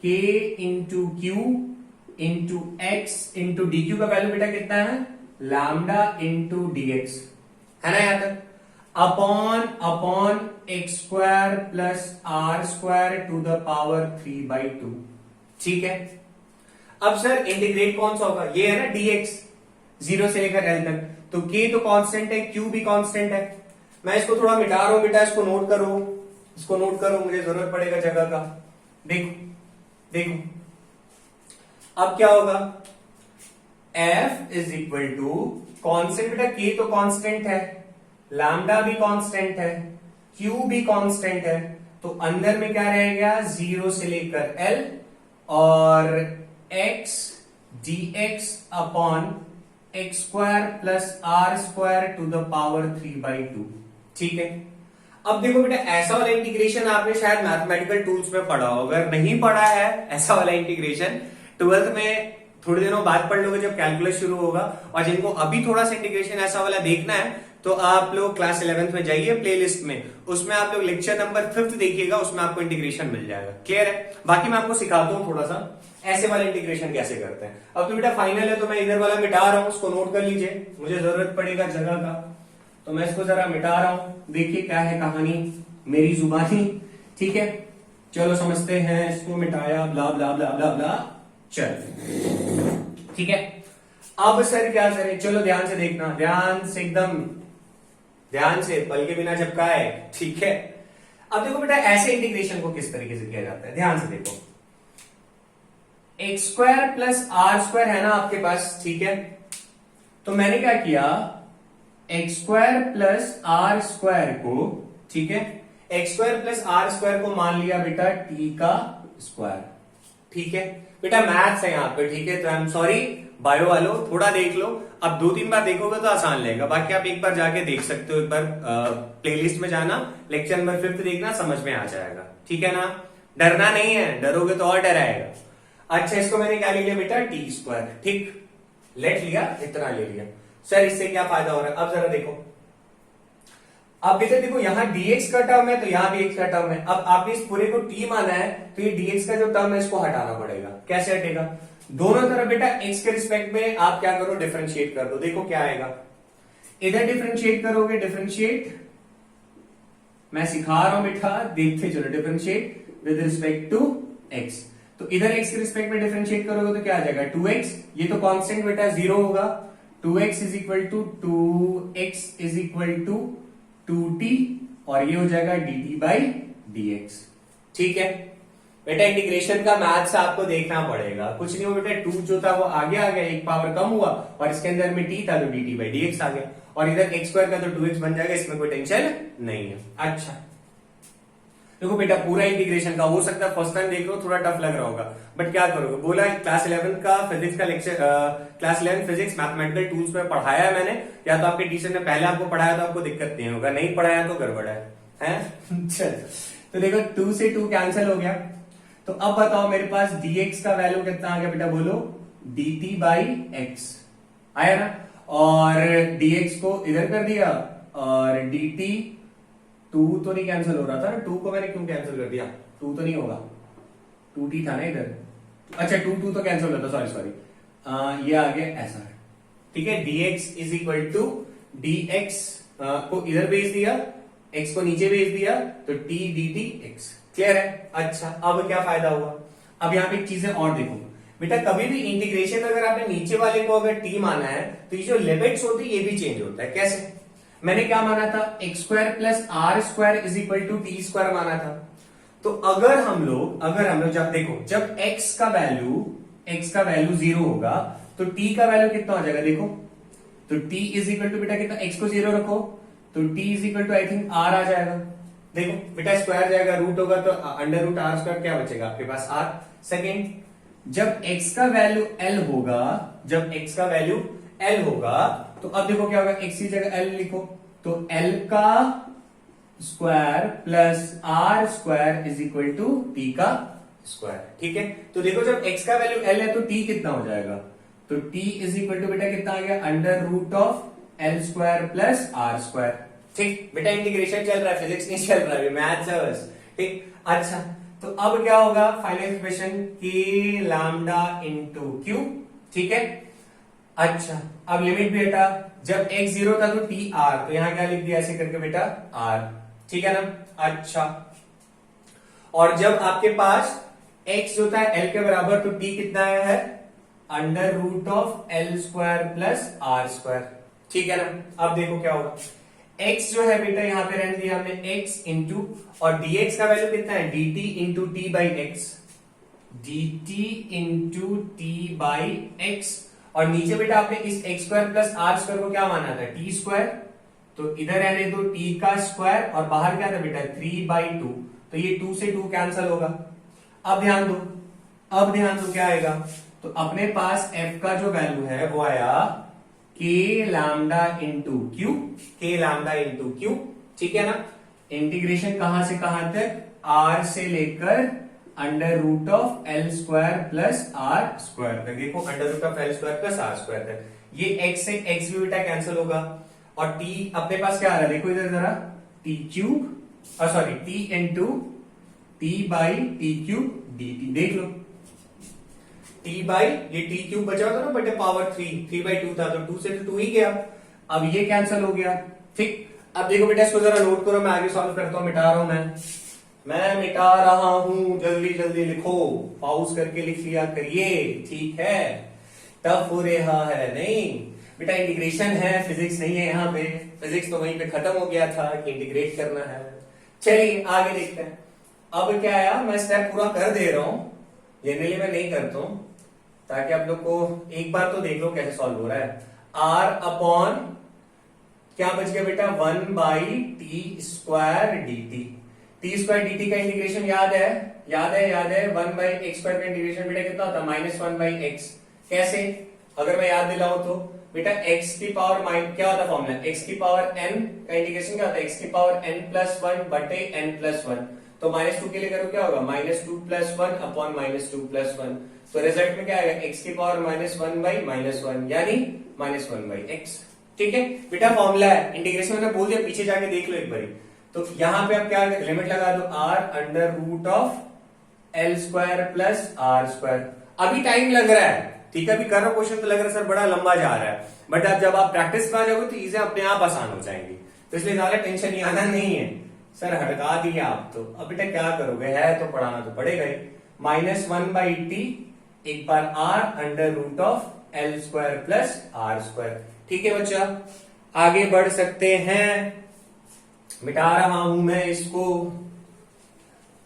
k into Q into x into dq का वैल्यू बेटा कितना है, लैम्डा इंटू dx, है ना यहां तक, upon x square plus r square to the power 3/2, ठीक है। अब सर इंटीग्रेट कौन सा होगा, ये है ना dx, 0 से लेकर l तक, तो k तो कांस्टेंट है, q भी कांस्टेंट है। मैं इसको थोड़ा मिटा रहा हूं बेटा, इसको नोट करो, मुझे जरूरत पड़ेगा जगह का। देखो अब क्या होगा, F is equal to constant बेटा, k तो कांस्टेंट है, लैम्डा भी कांस्टेंट है, q भी कांस्टेंट है, तो अंदर में क्या रहेगा, 0 से लेकर l और x dx upon x square plus r square to the power 3/2, ठीक है। अब देखो बेटा, ऐसा वाला इंटीग्रेशन आपने शायद मैथमेटिकल टूल्स में पढ़ा हो, अगर नहीं पढ़ा है ऐसा वाला इंटीग्रेशन 12th में थोड़ी दिनों बाद पढ़ लोगे जब कैलकुलस शुरू होगा। और जिनको अभी थोड़ा सा इंटीग्रेशन ऐसा वाला देखना है तो आप लोग क्लास 11th में जाइए प्लेलिस्ट में, उसमें आप लोग लेक्चर नंबर 5 देखिएगा, उसमें आपको इंटीग्रेशन मिल जाएगा। क्लियर है? बाकी मैं आपको सिखाता हूँ थोड़ा सा ऐसे वाले इंटीग्रेशन कैसे करते हैं। अब तो बेटा फाइनल है तो मैं इधर वाला मिटा रहा हूँ, उसको नोट कर लीजिए, मुझे जरूरत पड़ेगा जगह का, तो मैं इसको जरा मिटा रहा हूं। देखिए क्या है कहानी मेरी जुबानी। ठीक है, चलो समझते हैं। इसको मिटाया, ब्ला ब्ला ब्ला ब्ला ब्ला, चल ठीक है। अब सर क्या करें, चलो ध्यान से देखना, ध्यान से, एकदम ध्यान से, पल के बिना झपकाए। ठीक है, अब देखो बेटा ऐसे इंटीग्रेशन को किस तरीके से किया जाता है, ध्यान से देखो। X square plus r square है ना आपके पास, ठीक है। तो मैंने क्या किया, x square plus r square को, ठीक है, x square plus r square को मान लिया बेटा टी का स्क्वायर। ठीक है बेटा, मैथ्स है यहाँ पे, ठीक है, तो आई एम सॉरी बायो वालों, थोड़ा देख लो। अब 2-3 बार देखोगे तो आसान लगेगा, बाकी आप एक बार जाके देख सकते हो, एक बार प्लेलिस्ट में जाना, लेक्चर नंबर 5 देखना, समझ में आ जाएगा। ठीक है ना, डरना नहीं है, डरोगे तो और डराएगा। अच्छा, इसको मैंने क्या ले लिया बेटा, टी स्क्वायर। ठीक, लेट लिया, इतना ले लिया। सर इससे क्या फायदा हो रहा है, अब जरा देखो। अब बेटा देखो, यहां dx का टर्म है तो यहां भी x का टर्म है। अब आपने इस पूरे को t माना है तो ये dx का जो टर्म है इसको हटाना पड़ेगा। कैसे हटेगा, दोनों तरफ बेटा x के रिस्पेक्ट में आप क्या करो, डिफरेंशिएट कर दो। देखो क्या आएगा, इधर डिफरेंशिएट करोगे, डिफरेंशिएट मैं सिखा रहा हूं बेटा, देखते चलो, differentiate with respect to x। तो इधर x के रिस्पेक्ट में डिफरेंशिएट करोगे तो क्या आ जाएगा, 2x। ये तो कांस्टेंट बेटा 0 होगा, 2x is equal to 2x is equal to 2t, और ये हो जाएगा dt बाई dx। ठीक है बेटा, इंटीग्रेशन का मैथ्स आपको देखना पड़ेगा, कुछ नहीं हो बेटा, 2 जो था वो आगे आ गया, एक पावर कम हुआ, और इसके अंदर में t था तो dt बाई dx आ गया, और इधर x स्क्वायर का तो 2x बन जाएगा, इसमें कोई टेंशन नहीं है। अच्छा देखो बेटा, पूरा इंटीग्रेशन का हो सकता है फर्स्ट टाइम देख लो थोड़ा टफ लग रहा होगा, बट क्या करोगे, बोला क्लास 11 का फिजिक्स का lecture, class 11 physics mathematical tools में पढ़ाया है मैंने, या तो आपके टीचर ने पहले आपको पढ़ाया तो आपको दिक्कत नहीं होगा, नहीं पढ़ाया तो गड़बड़ है? चल तो देखो 2 से 2 कैंसिल हो गया, तो अब बताओ मेरे पास dx का वैल्यू कितना आ गया बेटा, बोलो dt बाई x आया ना, और dx को इधर कर दिया, और dt 2 तो नहीं कैंसिल हो रहा था, 2 को मैंने क्यों कैंसिल कर दिया, 2 तो नहीं होगा, 2t था ना इधर, अच्छा 2 तो कैंसिल हो रहा था, सॉरी ये आ गया ऐसा। ठीक है, dx is equal to dx को इधर भेज दिया, x को नीचे भेज दिया, तो t dt x। क्लियर है? अच्छा, अब क्या फायदा हुआ, अब यहाँ पे चीजें और देखो बेटा, कभी भी इंटीग्रेशन अगर आपने नीचे वाले को अगर t माना है तो ये जो लिमिट्स होती है ये भी चेंज होता है। कैसे, मैंने क्या माना था, x square plus r square is equal to t square माना था। तो अगर हम लोग जब देखो, जब x का वैल्यू 0 होगा तो t का वैल्यू कितना हो जाएगा, देखो तो t इज इक्वल टू बेटा कितना, x को 0 रखो तो t is equal to I think r आ जाएगा। देखो बेटा, स्क्वायर जाएगा, रूट होगा तो अंडर रूट r स्क्वायर क्या बचेगा आपके पास, r। सेकेंड, जब x का वैल्यू l होगा, तो अब देखो क्या होगा, x की जगह l लिखो, तो l का square plus r square is equal to t का स्क्वायर। ठीक है, तो देखो जब x का वैल्यू l है तो t कितना हो जाएगा, तो t इज इक्वल टू बेटा कितना आ गया, under root of l square plus r square. ठीक बेटा, इंटीग्रेशन चल रहा है, फिजिक्स नहीं चल रहा है, मैथ्स है बस। ठीक, अच्छा तो अब क्या होगा, फाइनल एक्सप्रेशन की लैम्डा इंटू क्यू। ठीक है, अच्छा अब लिमिट भी बेटा, जब x 0 था तो टी आर, तो यहां क्या लिख दिया ऐसे करके बेटा r। ठीक है ना, अच्छा, और जब आपके पास x जो था l के बराबर, तो t कितना आया है, under root of l square plus r square. ठीक है ना, अब देखो क्या होगा, x जो है बेटा यहाँ पे रहने दिया हमने x इंटू, और dx का वैल्यू कितना है, dt into T by x, dt into T by x, और नीचे बेटा आपने इस x square plus r square को क्या माना था, t स्क्वायर, तो इधर रहने दो t का स्क्वायर, और बाहर क्या था बेटा 3/2, तो ये 2 से 2 कैंसिल होगा। अब ध्यान दो क्या आएगा, तो अपने पास f का जो वैल्यू है वो आया k लैम्डा इंटू क्यू। ठीक है ना, इंटीग्रेशन कहां से कहां तक, r से लेकर under root of l square plus r square तक। देखो under root of l square plus r square तक, ये x से x भी बेटा कैंसिल होगा, और टी अपने पास क्या आ रहा है, देखो इधर जरा, T cube, sorry T into T by T cube D T, देख लो टी बाई ये टी क्यूब बचा था ना बटे पावर 3/2 था, तो 2 से तो 2 ही गया, अब ये कैंसिल हो गया। ठीक, अब देखो बेटा इसको जरा नोट करो, मैं आगे सॉल्व करता हूं, मिटा रहा हूं मैं मिटा रहा हूं, जल्दी जल्दी लिखो, पॉज करके लिख लिया करिए, ठीक है। टफ हो रहा है नहीं बेटा, इंटीग्रेशन है, फिजिक्स नहीं है यहाँ पे, फिजिक्स तो वहीं पे खत्म हो गया था कि इंटीग्रेट करना है। चलिए आगे देखते हैं। अब क्या आया, मैं स्टेप पूरा कर दे रहा हूं, जनरली मैं नहीं करता हूं, ताकि आप लोग को एक बार तो देख लो कैसे सॉल्व हो रहा है। आर अपॉन क्या बच गया बेटा, 1/t² dt, t² dt का इंटीग्रेशन याद है 1/x² का इंटीग्रेशन बेटा कितना होता है, -1/x। कैसे, अगर मैं याद दिलाऊं तो बेटा x की पावर क्या होता है फॉर्मूला, x की पावर n का इंटीग्रेशन क्या होता है, x की पावर n+1 बटे n+1, तो -2 के लिए करो क्या होगा, -2+1 अपॉन -2+1, तो रिजल्ट में क्या आएगा, x की पावर -1/-1 यानी -1/x। ठीक है बेटा, फॉर्मूला है, इंटीग्रेशन मैंने बोल दिया, पीछे जाके देख लो एक बारी। तो यहां पे आप क्या लिमिट लगा दो, r√L² + r²। अभी टाइम लग रहा है, ठीक है, अभी कर रहा हूं क्वेश्चन तो लग रहा है सर बड़ा लंबा जा रहा है, बट अब जब आप प्रैक्टिस में आ जाओगे तो चीजें अपने आप आसान हो जाएंगी, तो इसलिए ज्यादा टेंशन आना नहीं है। सर हटका दिया आप तो, अब बेटा क्या करोगे, है तो पढ़ाना तो पड़ेगा ही, -1/t एक बार r√L² + r²। ठीक है बच्चा, आगे बढ़ सकते हैं, मिटा रहा हूं मैं इसको।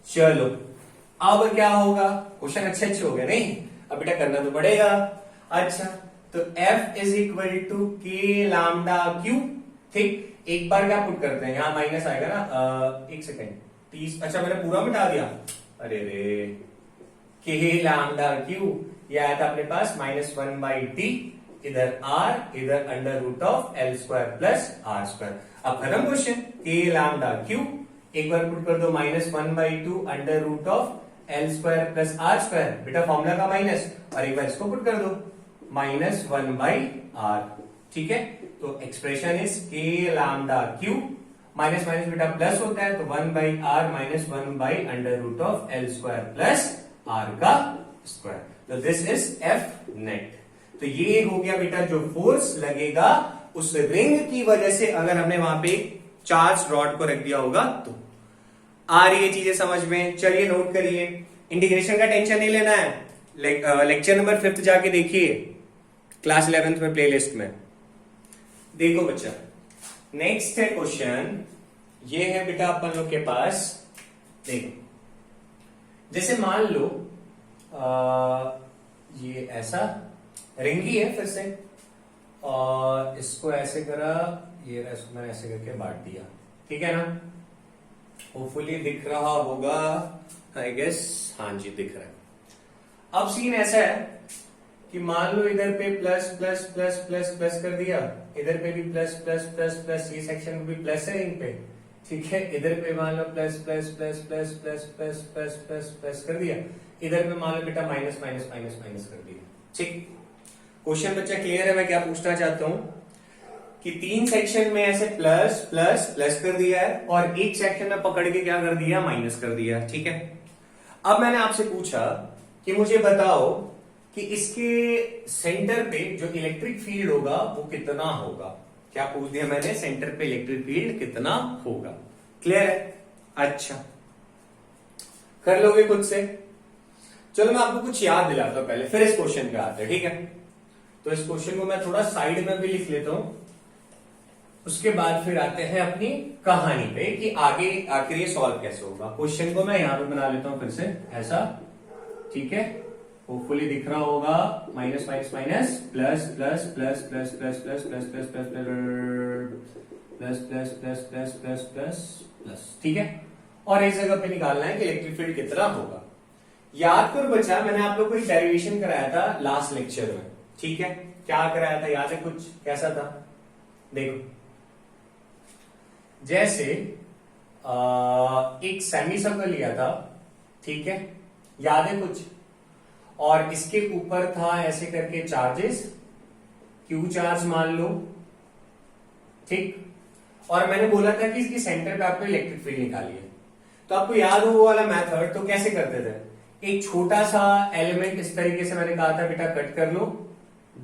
चलो अब क्या होगा, क्वेश्चन अच्छे हो गए नहीं, अब बेटा करना तो पड़ेगा। अच्छा, तो F = k λ⁵, ठीक, एक बार क्या पुट करते हैं, यहां माइनस आएगा ना, एक सेकेंड, 30, अच्छा मैंने पूरा मिटा दिया, अरे रे, k λ⁵, ये आया था अपने पास -1/t, इधर r, इधर √L² + r²। अब खत्म क्वेश्चन, k λ⁵, एक बार पुट कर दो -1/2 √L² + r², बेटा फॉर्मूला का माइनस, और एक बार इसको पुट कर दो -1/r। ठीक है, तो expression is k λ⁵, minus minus बेटा प्लस होता है, तो 1/r -1/√L² + r का स्क्वायर, तो दिस इज F नेट। तो ये हो गया बेटा जो फोर्स लगेगा उस रिंग की वजह से, अगर हमने वहां पे चार्ज रॉड को रख दिया होगा तो। आ रही है चीजें समझ में, चलिए नोट करिए, इंटीग्रेशन का टेंशन नहीं लेना है, लेक्चर नंबर 5 जाके देखिए, क्लास 11th में प्लेलिस्ट में। देखो बच्चा, नेक्स्ट है क्वेश्चन, ये है बेटा अपन लोग के पास, देखो जैसे मान लो ये ऐसा रिंग ही है फिर से, और इसको ऐसे करा, ये मैंने ऐसे करके बांट दिया, ठीक है ना, होपफुली दिख रहा होगा, आई गेस, हाँ जी दिख रहा है। अब सीन ऐसा है कि मान लो इधर पे plus plus plus plus plus कर दिया, इधर पे भी प्लस प्लस प्लस प्लस, ये सेक्शन में भी प्लस है रिंग पे, ठीक है, इधर पे मान लो plus plus plus plus plus plus plus plus plus कर दिया, इधर पे मान लो बेटा माइनस माइनस माइनस माइनस कर दिया। ठीक, क्वेश्चन बच्चा क्लियर है, मैं क्या पूछना चाहता हूं कि 3 सेक्शन में ऐसे प्लस प्लस प्लस कर दिया है, और एक सेक्शन में पकड़ के क्या कर दिया, माइनस कर दिया, ठीक है। अब मैंने आपसे पूछा कि मुझे बताओ कि इसके सेंटर पे जो इलेक्ट्रिक फील्ड होगा वो कितना होगा। क्या पूछ दिया मैंने, सेंटर पे इलेक्ट्रिक फील्ड कितना होगा, क्लियर है। अच्छा, कर लोगे खुद से, चलो मैं आपको कुछ याद दिलाता हूं पहले, फिर इस क्वेश्चन पे आते हैं, ठीक है। तो इस क्वेश्चन को मैं थोड़ा साइड में भी लिख लेता हूं, उसके बाद फिर आते हैं अपनी कहानी पे कि आगे आखिर ये सॉल्व कैसे होगा। क्वेश्चन को मैं यहां पे बना लेता हूं फिर से ऐसा, ठीक है, होपफुली दिख रहा होगा, minus minus minus plus plus plus plus plus plus plus plus plus plus plus plus plus plus plus plus, ठीक है। और इस जगह पे निकालना है कि इलेक्ट्रिक फील्ड कितना होगा। याद करो बच्चा, मैंने आप लोग को एक डेरिवेशन कराया था लास्ट लेक्चर में, ठीक है, क्या कराया था याद है कुछ, कैसा था, देखो जैसे एक सेमी सर्कल लिया था, ठीक है, याद है कुछ, और इसके ऊपर था ऐसे करके चार्जेस, क्यू चार्ज मान लो, ठीक। और मैंने बोला था कि इसकी सेंटर पे आपको इलेक्ट्रिक फील्ड निकालिए, तो आपको याद हो वो वाला मेथड, तो कैसे करते थे, एक छोटा सा एलिमेंट इस तरीके से मैंने कहा था बेटा कट कर लो,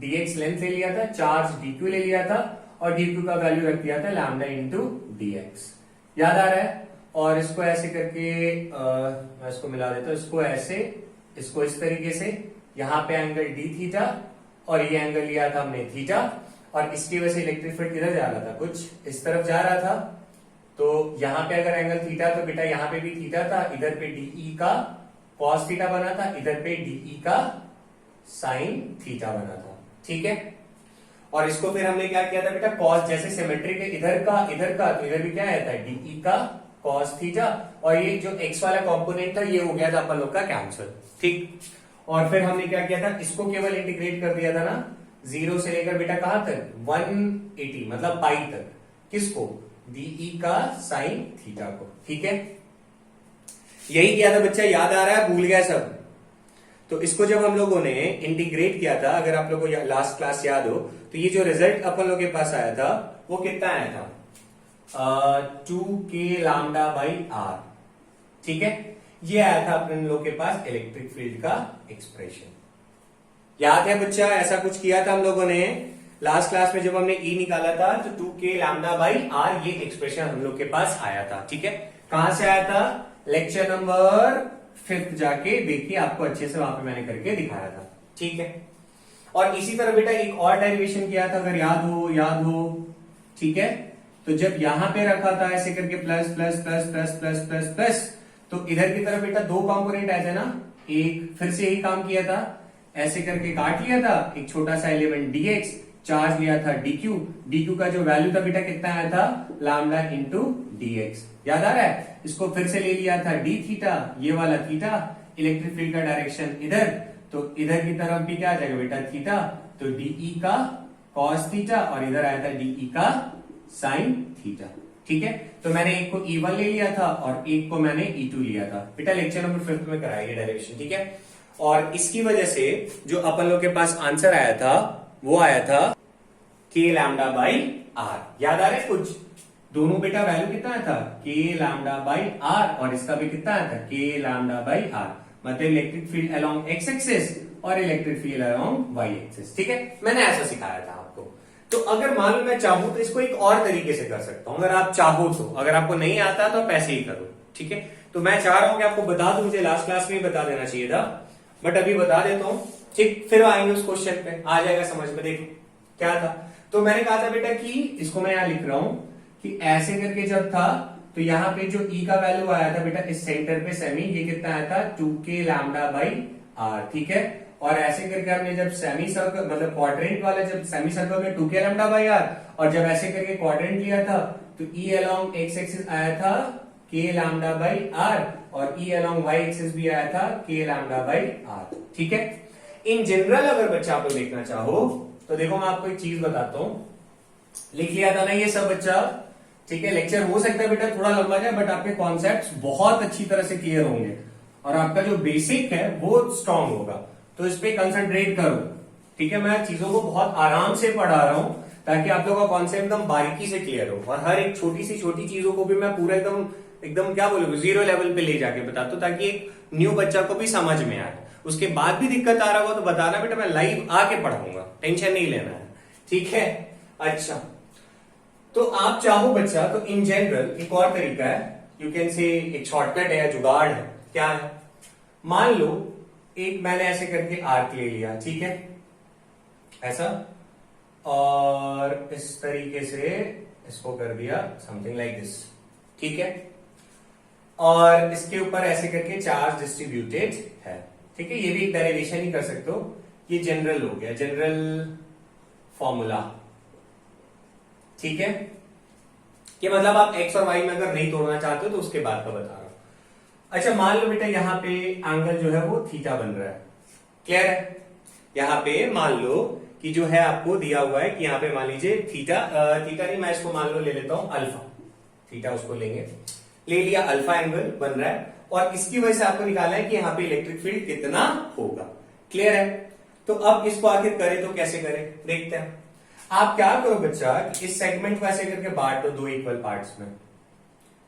dx लेंथ ले लिया था, चार्ज dq ले लिया था और dq का वैल्यू रख दिया था लैम्डा इंटू dx, याद आ रहा है। और इसको ऐसे करके मैं इसको मिला देता हूं, इसको ऐसे, इसको इस तरीके से, यहाँ पे एंगल d थीटा और ये एंगल लिया था हमने थीटा, और इसकी वजह से इलेक्ट्रिक फील्ड किधर जा रहा था, कुछ इस तरफ जा रहा था। तो यहाँ पे अगर एंगल थीटा तो बेटा यहाँ पे भी थीटा था, इधर पे डीई का कॉस थीटा बना था, इधर पे डीई का साइन थीटा बना था, ठीक है। और इसको फिर हमने क्या किया था बेटा, कॉस जैसे सिमेट्री के इधर का तो इधर भी क्या आता है डीई का कॉस थीटा, और ये जो एक्स वाला कंपोनेंट था ये हो गया था अपन लोग का कैंसिल, ठीक। और फिर हमने क्या किया था, इसको केवल इंटीग्रेट कर दिया था ना, 0 से लेकर बेटा कहां तक 180 मतलब पाई तक, किसको, डीई का साइन थीटा को, ठीक है। यही किया था बच्चा, याद आ रहा है, भूल गया सब। तो इसको जब हम लोगों ने इंटीग्रेट किया था, अगर आप लोगों को लास्ट क्लास याद हो, तो ये जो रिजल्ट अपन लोगों के पास आया था वो कितना आया था, 2k लैम्डा बाई आर, ठीक है। ये आया था अपन लोग के पास इलेक्ट्रिक फील्ड का एक्सप्रेशन, याद है बच्चा, ऐसा कुछ किया था हम लोगों ने लास्ट क्लास में, जब हमने ई निकाला था तो 2k लैम्डा बाई आर ये एक्सप्रेशन हम लोग के पास आया था, ठीक है। कहां से आया था, लेक्चर नंबर 5 जाके देखिए, आपको अच्छे से वहां पे मैंने करके दिखाया था, ठीक है। और इसी तरह बेटा एक और डेरिवेशन किया था, अगर याद हो, ठीक है। तो जब यहां पे रखा था ऐसे करके plus plus plus plus plus plus plus, तो इधर की तरफ बेटा 2 कंपोनेंट आए थे ना, एक फिर से यही काम किया था, ऐसे करके काट लिया था, एक छोटा सा एलिमेंट dx, चार्ज लिया था dq का जो वैल्यू था बेटा कितना आया था, लैम्डा इंटू dx, याद आ रहा है। इसको फिर से ले लिया था d थीटा, ये वाला थीटा, इलेक्ट्रिक फील्ड का डायरेक्शन इधर, तो इधर की तरफ भी क्या आ जाएगा बेटा थीटा, तो dE का cos थीटा और इधर आया था dE का sin थीटा, ठीक है। तो मैंने एक को E1 ले लिया था और एक को मैंने E2 लिया था, बेटा लेक्चर नंबर 5 में कराया ये डेरिवेशन, ठीक है। और इसकी वजह से जो अपन लोग के पास आंसर आया था वो आया था k लैम्डा बाई आर, याद आ रहा है कुछ, दोनों बेटा वैल्यू कितना आया था k लैम्डा बाई आर, और इसका भी कितना आया था k लैम्डा बाई आर, मतलब electric field along X axis और electric field along Y axis, ठीक है। मैंने ऐसा सिखाया था आपको। तो अगर मान लो मैं चाहूं तो इसको एक और तरीके से कर सकता हूं, अगर आप चाहो तो, अगर आपको नहीं आता तो आप ऐसे ही करो, ठीक है। तो मैं चाह रहा हूं कि आपको बता दूं, मुझे लास्ट क्लास में ही बता देना चाहिए था, बट अभी बता देता हूं, ठीक। फिर आएंगे उस क्वेश्चन पे, आ जाएगा समझ में। देखो क्या था, तो मैंने कहा था बेटा कि इसको मैं यहां लिख रहा हूं कि ऐसे करके जब था तो यहाँ पे जो E का वैल्यू आया था बेटा इस सेंटर पे सेमी, ये कितना आया था 2k लैम्डा बाई आर, ठीक है। और ऐसे करके हमने जब सेमी सर्कल मतलब क्वाड्रेंट वाला, जब सेमी सर्कल में 2k लैम्डा बाई आर, और जब ऐसे करके क्वाड्रेंट लिया था तो E अलोंग एक्स एक्सिस आया था k लैम्डा बाई आर, और E अलोंग वाई एक्सिस भी आया था k लैम्डा बाई आर, ठीक है। इन जनरल अगर बच्चा आपको देखना चाहो तो देखो मैं आपको एक चीज बताता हूं, लिख लिया था ना ये सब बच्चा, ठीक है। लेक्चर हो सकता है बेटा थोड़ा लंबा जाए, बट आपके कॉन्सेप्ट्स बहुत अच्छी तरह से क्लियर होंगे और आपका जो बेसिक है वो स्ट्रांग होगा, तो इस पे कंसंट्रेट करो, ठीक है। मैं चीजों को बहुत आराम से पढ़ा रहा हूं ताकि आप लोगों का कॉन्सेप्ट एकदम बारीकी से क्लियर हो, और हर एक छोटी सी छोटी चीजों को भी मैं पूरा एकदम एकदम क्या बोलूंगा 0 लेवल पे ले जाके बताता हूं, ताकि एक न्यू बच्चा को भी समझ में आए। उसके बाद भी दिक्कत आ रहा हो तो बताना बेटा, मैं लाइव आके पढ़ाऊंगा, टेंशन नहीं लेना है, ठीक है। अच्छा, तो आप चाहो बच्चा तो इन जनरल एक और तरीका है, यू कैन से एक शॉर्टकट है या जुगाड़ है, क्या है, मान लो एक मैंने ऐसे करके आर्क ले लिया, ठीक है, ऐसा, और इस तरीके से इसको कर दिया समथिंग लाइक दिस, ठीक है। और इसके ऊपर ऐसे करके चार्ज डिस्ट्रीब्यूटेड है, ठीक है। ये भी एक डेरिवेशन ही कर सकते हो, ये जनरल हो गया, जनरल फॉर्मूला, ठीक है। कि मतलब आप एक्स और वाई में अगर नहीं तोड़ना चाहते हो तो उसके बाद का बता रहा हूं। अच्छा, मान लो बेटा यहाँ पे एंगल जो है वो थीटा बन रहा है, क्लियर है। यहाँ पे मान लो कि जो है आपको दिया हुआ है कि यहाँ पे मान लीजिए थीटा नहीं, मैं इसको मान लो ले लेता हूं अल्फा, थीटा उसको लेंगे, ले लिया, अल्फा एंगल बन रहा है, और इसकी वजह से आपको निकालना है कि यहाँ पे इलेक्ट्रिक फील्ड कितना होगा, क्लियर है। तो अब इसको आखिर करें तो कैसे करें देखते हैं। आप क्या करो बच्चा, इस सेगमेंट को ऐसे करके बांट दो दो इक्वल पार्ट्स में,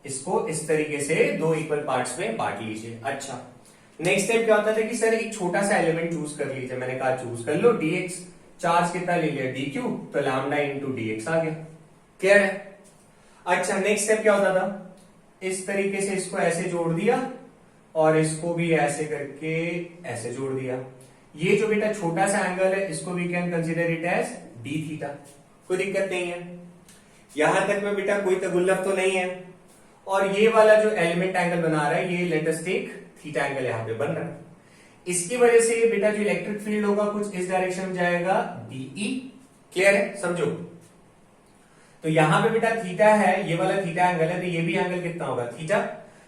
इसको इस तरीके से दो इक्वल पार्ट्स में बांट लीजिए। अच्छा, नेक्स्ट स्टेप क्या होता था कि सर एक छोटा सा एलिमेंट चूज कर लीजिए, मैंने कहा चूज कर लो dx, चार्ज कितना ले लिया dq, तो लैम्डा इंटू dx आ गया। क्लियर है? अच्छा, नेक्स्ट स्टेप क्या होता था, इस तरीके से इसको ऐसे जोड़ दिया और इसको भी ऐसे करके ऐसे जोड़ दिया। ये जो बेटा छोटा सा एंगल है इसको we can consider it as d theta, कोई दिक्कत नहीं है। यहां तक में बेटा कोई तगुल्लफ तो नहीं है। और ये वाला जो एलिमेंट एंगल बना रहा है ये let us take theta angle यहां पे बन रहा है। इसकी वजह से बेटा जो इलेक्ट्रिक फील्ड होगा कुछ इस डायरेक्शन में जाएगा डीई। क्लियर है? समझो। तो यहां पे बेटा थीटा है, ये वाला थीटा एंगल है, तो ये भी एंगल कितना होगा थीटा।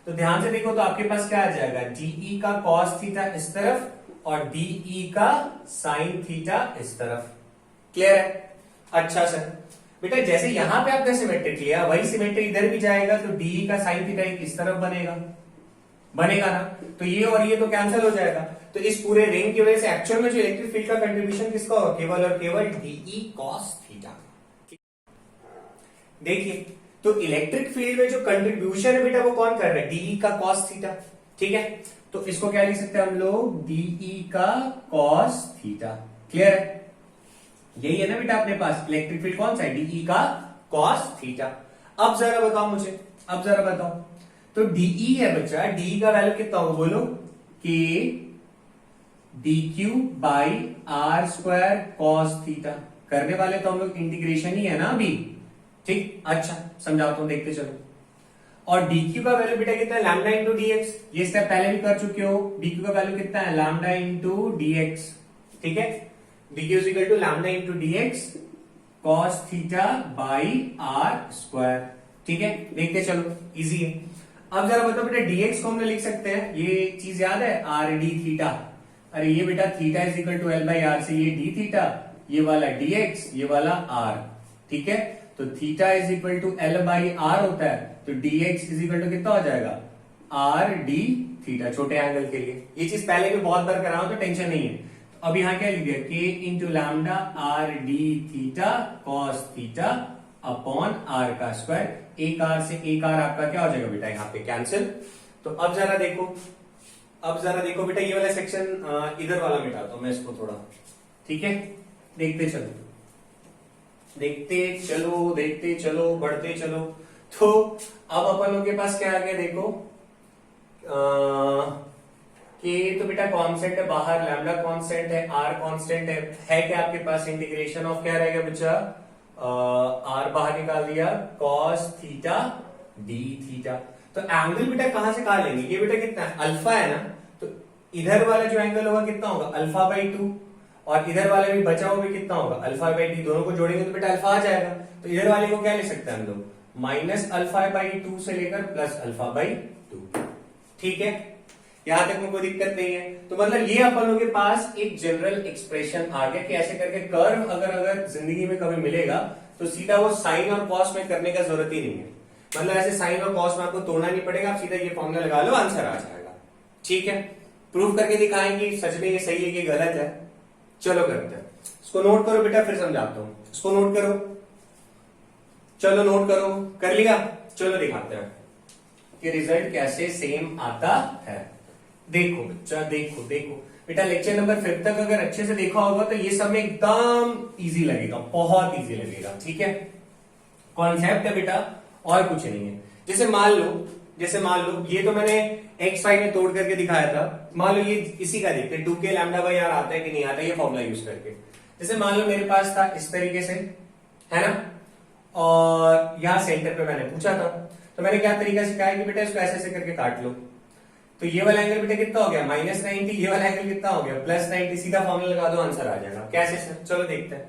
तो ध्यान से देखो तो आपके पास क्या आ जाएगा, डीई का कॉस थीटा इस तरफ और डीई का साइन थीटा इस तरफ। क्लियर है? अच्छा सर, बेटा जैसे यहां पे आपने सिमेट्रिक लिया वही सिमेट्री इधर भी जाएगा, तो डीई का साइन थीटा इस तरफ बनेगा ना, तो ये और ये तो कैंसिल हो जाएगा। तो इस पूरे रिंग की वजह से एक्चुअल में जो इलेक्ट्रिक फील्ड का कंट्रीब्यूशन किसका होगा, केवल और केवल डीई कॉस थीटा। देखिए, तो इलेक्ट्रिक फील्ड में जो कंट्रीब्यूशन है बेटा वो कौन कर रहा है, डीई का कॉस थीटा। ठीक है, तो इसको क्या लिख सकते हैं हम लोग, डीई का कॉस थीटा। क्लियर है? यही है ना बेटा अपने पास इलेक्ट्रिक फील्ड कौन सा है, डीई का कॉस थीटा। अब जरा बताओ मुझे, अब जरा बताओ, तो डीई है बच्चा, डीई का वैल्यू कितना होगा बोलो, k dq by r square cos theta. करने वाले तो हम लोग इंटीग्रेशन ही है ना अभी। ठीक, अच्छा समझाता हूं, देखते चलो। और dq का वैल्यू बेटा कितना है, लैम्डा इंटू dx। ये स्टेप पहले भी कर चुके हो। dq का वैल्यू कितना है, लैम्डा इंटू dx। ठीक है, dq is equal to lambda into dx cos theta by r square. ठीक है, देखते चलो, इजी है। अब जरा बताओ बेटा dx को हमने लिख सकते हैं, ये चीज याद है, आर डी थीटा। अरे ये बेटा theta is equal to l by r से ये डी थीटा, ये वाला dx, ये वाला r। ठीक है, तो theta is equal to l by r होता है, तो dx इज इक्वल टू कितना हो जाएगा, आर डी थीटा, छोटे एंगल के लिए। ये चीज पहले भी बहुत बार कराऊं तो टेंशन नहीं है। तो अब यहां क्या लिख दिया, k into lambda r d theta cos theta upon r का स्क्वायर। एक आर से एक आर आपका क्या हो जाएगा बेटा यहाँ पे कैंसिल। तो अब जरा देखो, अब जरा देखो बेटा, ये वाला सेक्शन इधर वाला मिटाता हूं मैं इसको थोड़ा। ठीक है, देखते चलो, देखते चलो, देखते चलो, बढ़ते चलो। तो अब अपन लोग के पास क्या आ गया देखो, के तो बेटा कांस्टेंट है बाहर, लैम्डा कांस्टेंट है, आर कांस्टेंट है क्या आपके पास, इंटीग्रेशन ऑफ क्या रहेगा बच्चा, आर बाहर निकाल दिया, कॉस थीटा डी थीटा। तो एंगल बेटा कहां से कहा लेंगे, ये बेटा कितना है, अल्फा है ना, तो इधर वाला जो एंगल होगा कितना होगा, अल्फा बाई 2, और इधर वाले भी बचा हुआ भी कितना होगा, अल्फा बाई टी। दोनों को जोड़ेंगे तो बेटा अल्फा आ जाएगा। तो इधर वाले को क्या ले सकते हैं हम लोग, माइनस अल्फा बाई 2 से लेकर प्लस अल्फा बाई 2। ठीक है, यहां तक में कोई दिक्कत नहीं है। तो मतलब ये अपन लोगों के पास एक जनरल एक्सप्रेशन आ गया कि ऐसे करके कर्व अगर जिंदगी में कभी मिलेगा तो सीधा वो साइन और कॉस में करने का जरूरत ही नहीं है। मतलब ऐसे साइन और कॉस में आपको तोड़ना नहीं पड़ेगा, आप सीधा ये फॉर्मूला लगा लो, आंसर आ जाएगा। ठीक है, प्रूफ करके दिखाएंगे सच में ये सही है कि गलत है। चलो करते हैं, इसको नोट करो बेटा, फिर समझाता हूं। इसको नोट करो, चलो नोट करो, कर लिया। चलो दिखाते हैं कि रिजल्ट कैसे सेम आता है। देखो बच्चा, देखो देखो बेटा, लेक्चर नंबर 5 तक अगर अच्छे से देखा होगा तो ये सब में एकदम इजी लगेगा, बहुत इजी लगेगा। ठीक है, कॉन्सेप्ट है बेटा और कुछ नहीं है। जैसे मान लो ये तो मैंने एक्स वाई में तोड़ करके दिखाया था। मान लो ये इसी का देखते 2k लैम्डा बाई आर आता है कि नहीं आता, ये फॉर्मूला यूज करके। जैसे मान लो मेरे पास था इस तरीके से, है ना, और यहां सेंटर पे मैंने पूछा था, तो मैंने क्या तरीका सिखाया कि बेटा इसको ऐसे ऐसे करके काट लो। तो ये वाला एंगल बेटा कितना हो गया, -90, ये वाला एंगल कितना हो गया, +90। सीधा फॉर्मूला लगा दो, आंसर आ जाएगा। कैसे सर, चलो देखते हैं।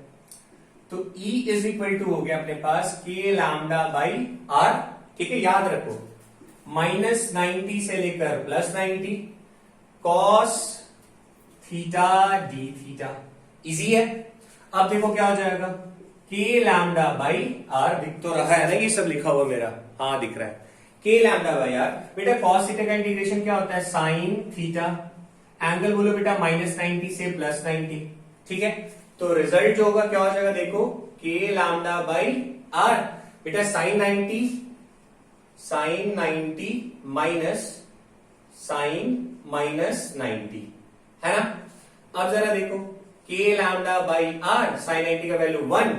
तो E इज इक्वल टू हो गया अपने पास k लैम्डा बाई आर। ठीक है, याद रखो -90 से लेकर +90 cos theta d theta. Easy है। अब देखो क्या हो जाएगा, k लैम्डा बाई आर। दिख तो रहा है ना, ये सब लिखा हुआ मेरा, हाँ दिख रहा है, k लैम्डा बाई आर। बेटा कॉस थीटा का इंटीग्रेशन क्या होता है, साइन थीटा। एंगल बोलो बेटा -90 से +90। ठीक है, तो रिजल्ट जो होगा क्या हो जाएगा देखो, के लैम्डा बाई आर। बेटा साइन 90 माइनस 90 है ना। अब जरा देखो k lambda by r, sign 90 का वैल्यू 1,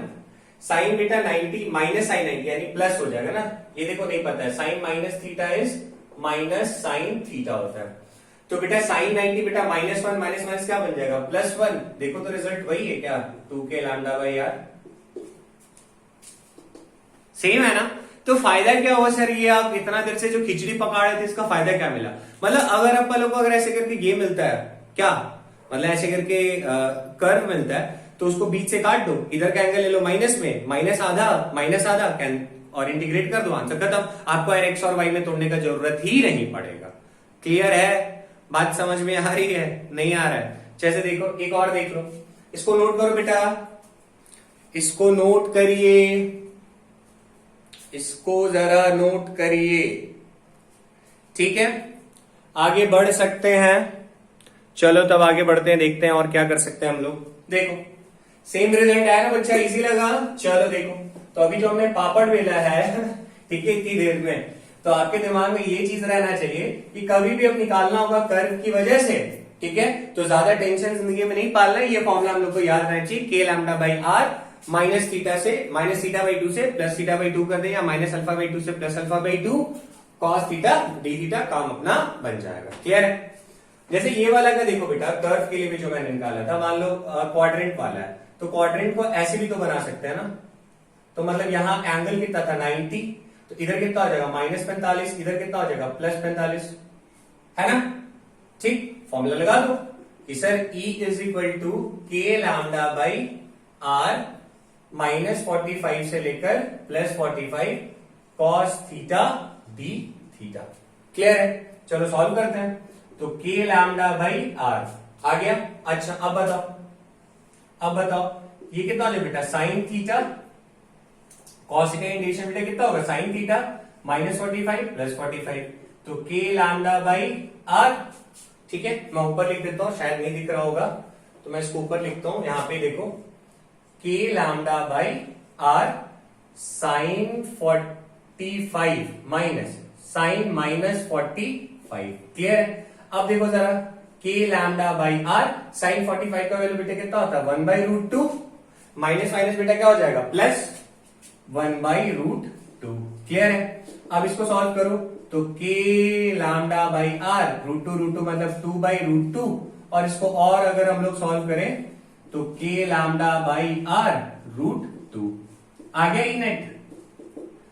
साइन बेटा 90 माइनस साइन 90 यानी प्लस हो जाएगा ना। ये देखो नहीं पता है, sine minus theta is minus sine theta होता है। तो बेटा साइन 90 बेटा माइनस 1 माइनस माइनस क्या बन जाएगा, प्लस 1। देखो तो रिजल्ट वही है क्या, 2 के लैम्डा बाई आर, सेम है ना। तो फायदा क्या हुआ सर, ये आप इतना देर से जो खिचड़ी पका रहे थे इसका फायदा क्या मिला। मतलब अगर आप लोगों को अगर ऐसे करके ये मिलता है क्या, मतलब ऐसे करके कर्व मिलता है तो उसको बीच से काट दो, इधर का एंगल ले लो माइनस में, माइनस आधा और इंटीग्रेट कर दो, आंसर खत्म। आपको एक्स और वाई में तोड़ने का जरूरत ही नहीं पड़ेगा। क्लियर है, बात समझ में आ रही है, नहीं आ रहा है। जैसे देखो एक और देख लो, इसको नोट करो बेटा, इसको नोट करिए, इसको जरा नोट करिए, ठीक है। आगे बढ़ सकते हैं, चलो तब आगे बढ़ते हैं, देखते हैं और क्या कर सकते हैं हम लोग। देखो सेम रिजल्ट आया ना बच्चा, इजी लगा। चलो देखो, तो अभी जो हमने पापड़ बेला है ठीक है इतनी देर में, तो आपके दिमाग में ये चीज रहना चाहिए कि कभी भी अब निकालना होगा कर्व की वजह से, ठीक है। तो ज्यादा टेंशन जिंदगी में नहीं पालना है, ये फॉर्मूला हम लोग को याद रहना चाहिए, k lambda by r minus theta से माइनस थीटा बाई 2 से प्लस थीटा बाई 2 कर दे, या माइनस अल्फा बाई 2 से plus alpha by 2 cos theta d theta, काम अपना बन जाएगा। क्लियर है। जैसे ये वाला का देखो बेटा, कर्व के लिए भी जो मैंने निकाला था, मान लो क्वाड्रेंट वाला है, तो क्वाड्रेंट को ऐसे भी तो बना सकते हैं ना। तो मतलब यहाँ एंगल कितना था 90, तो इधर कितना हो जाएगा माइनस 45, इधर कितना हो जाएगा प्लस 45, है ना। ठीक, फॉर्मूला लगा दो कि sir E is equal to k lambda by r minus 45 से लेकर plus 45 cos theta d theta. Clear है, चलो सॉल्व करते हैं। तो के लैम्डा बाई आर आ गया। अच्छा अब बताओ ये कितना हो जाए बेटा, sine theta cos theta integration बेटा कितना होगा, साइन थीटा माइनस 45 प्लस 45, तो के लैम्डा बाई आर। ठीक है, मैं ऊपर लिख देता हूं, शायद नहीं दिख रहा होगा तो मैं इसको ऊपर लिखता हूं। यहां पे देखो k lambda by r sine 45 minus sine minus 45। Clear है। अब देखो जरा के लैम्डा बाई आर साइन 45 का वैल्यू बेटा कितना होता है 1/√2, माइनस माइनस बेटा क्या हो जाएगा प्लस 1/√2। क्लियर है। अब इसको सॉल्व करो तो के लैम्डा बाई आर √2 मतलब 2/√2, और इसको और अगर हम लोग सॉल्व करें तो के लैम्डा बाई आर √2 आ गया ई नेट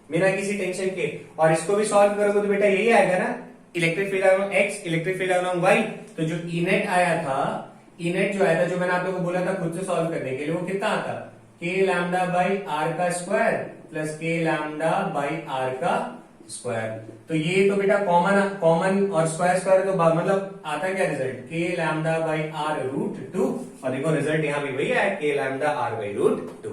बिना किसी टेंशन के। और इसको भी सॉल्व करोगे तो बेटा यही आएगा ना, electric field along x, electric field along y. तो जो ई नेट आया था, ई नेट जो आया था, जो मैंने आप लोगों को बोला था खुद से सॉल्व करने के लिए, वो कितना आता, के लैम्डा बाई आर का स्क्वायर प्लस के लैम्डा बाई आर का स्क्वायर। तो ये तो बेटा कॉमन और स्क्वायर स्क्वायर, तो मतलब आता क्या रिजल्ट, के लैम्डा बाई आर √2। और देखो रिजल्ट यहां भी वही है, के लैम्डा आर बाई √2।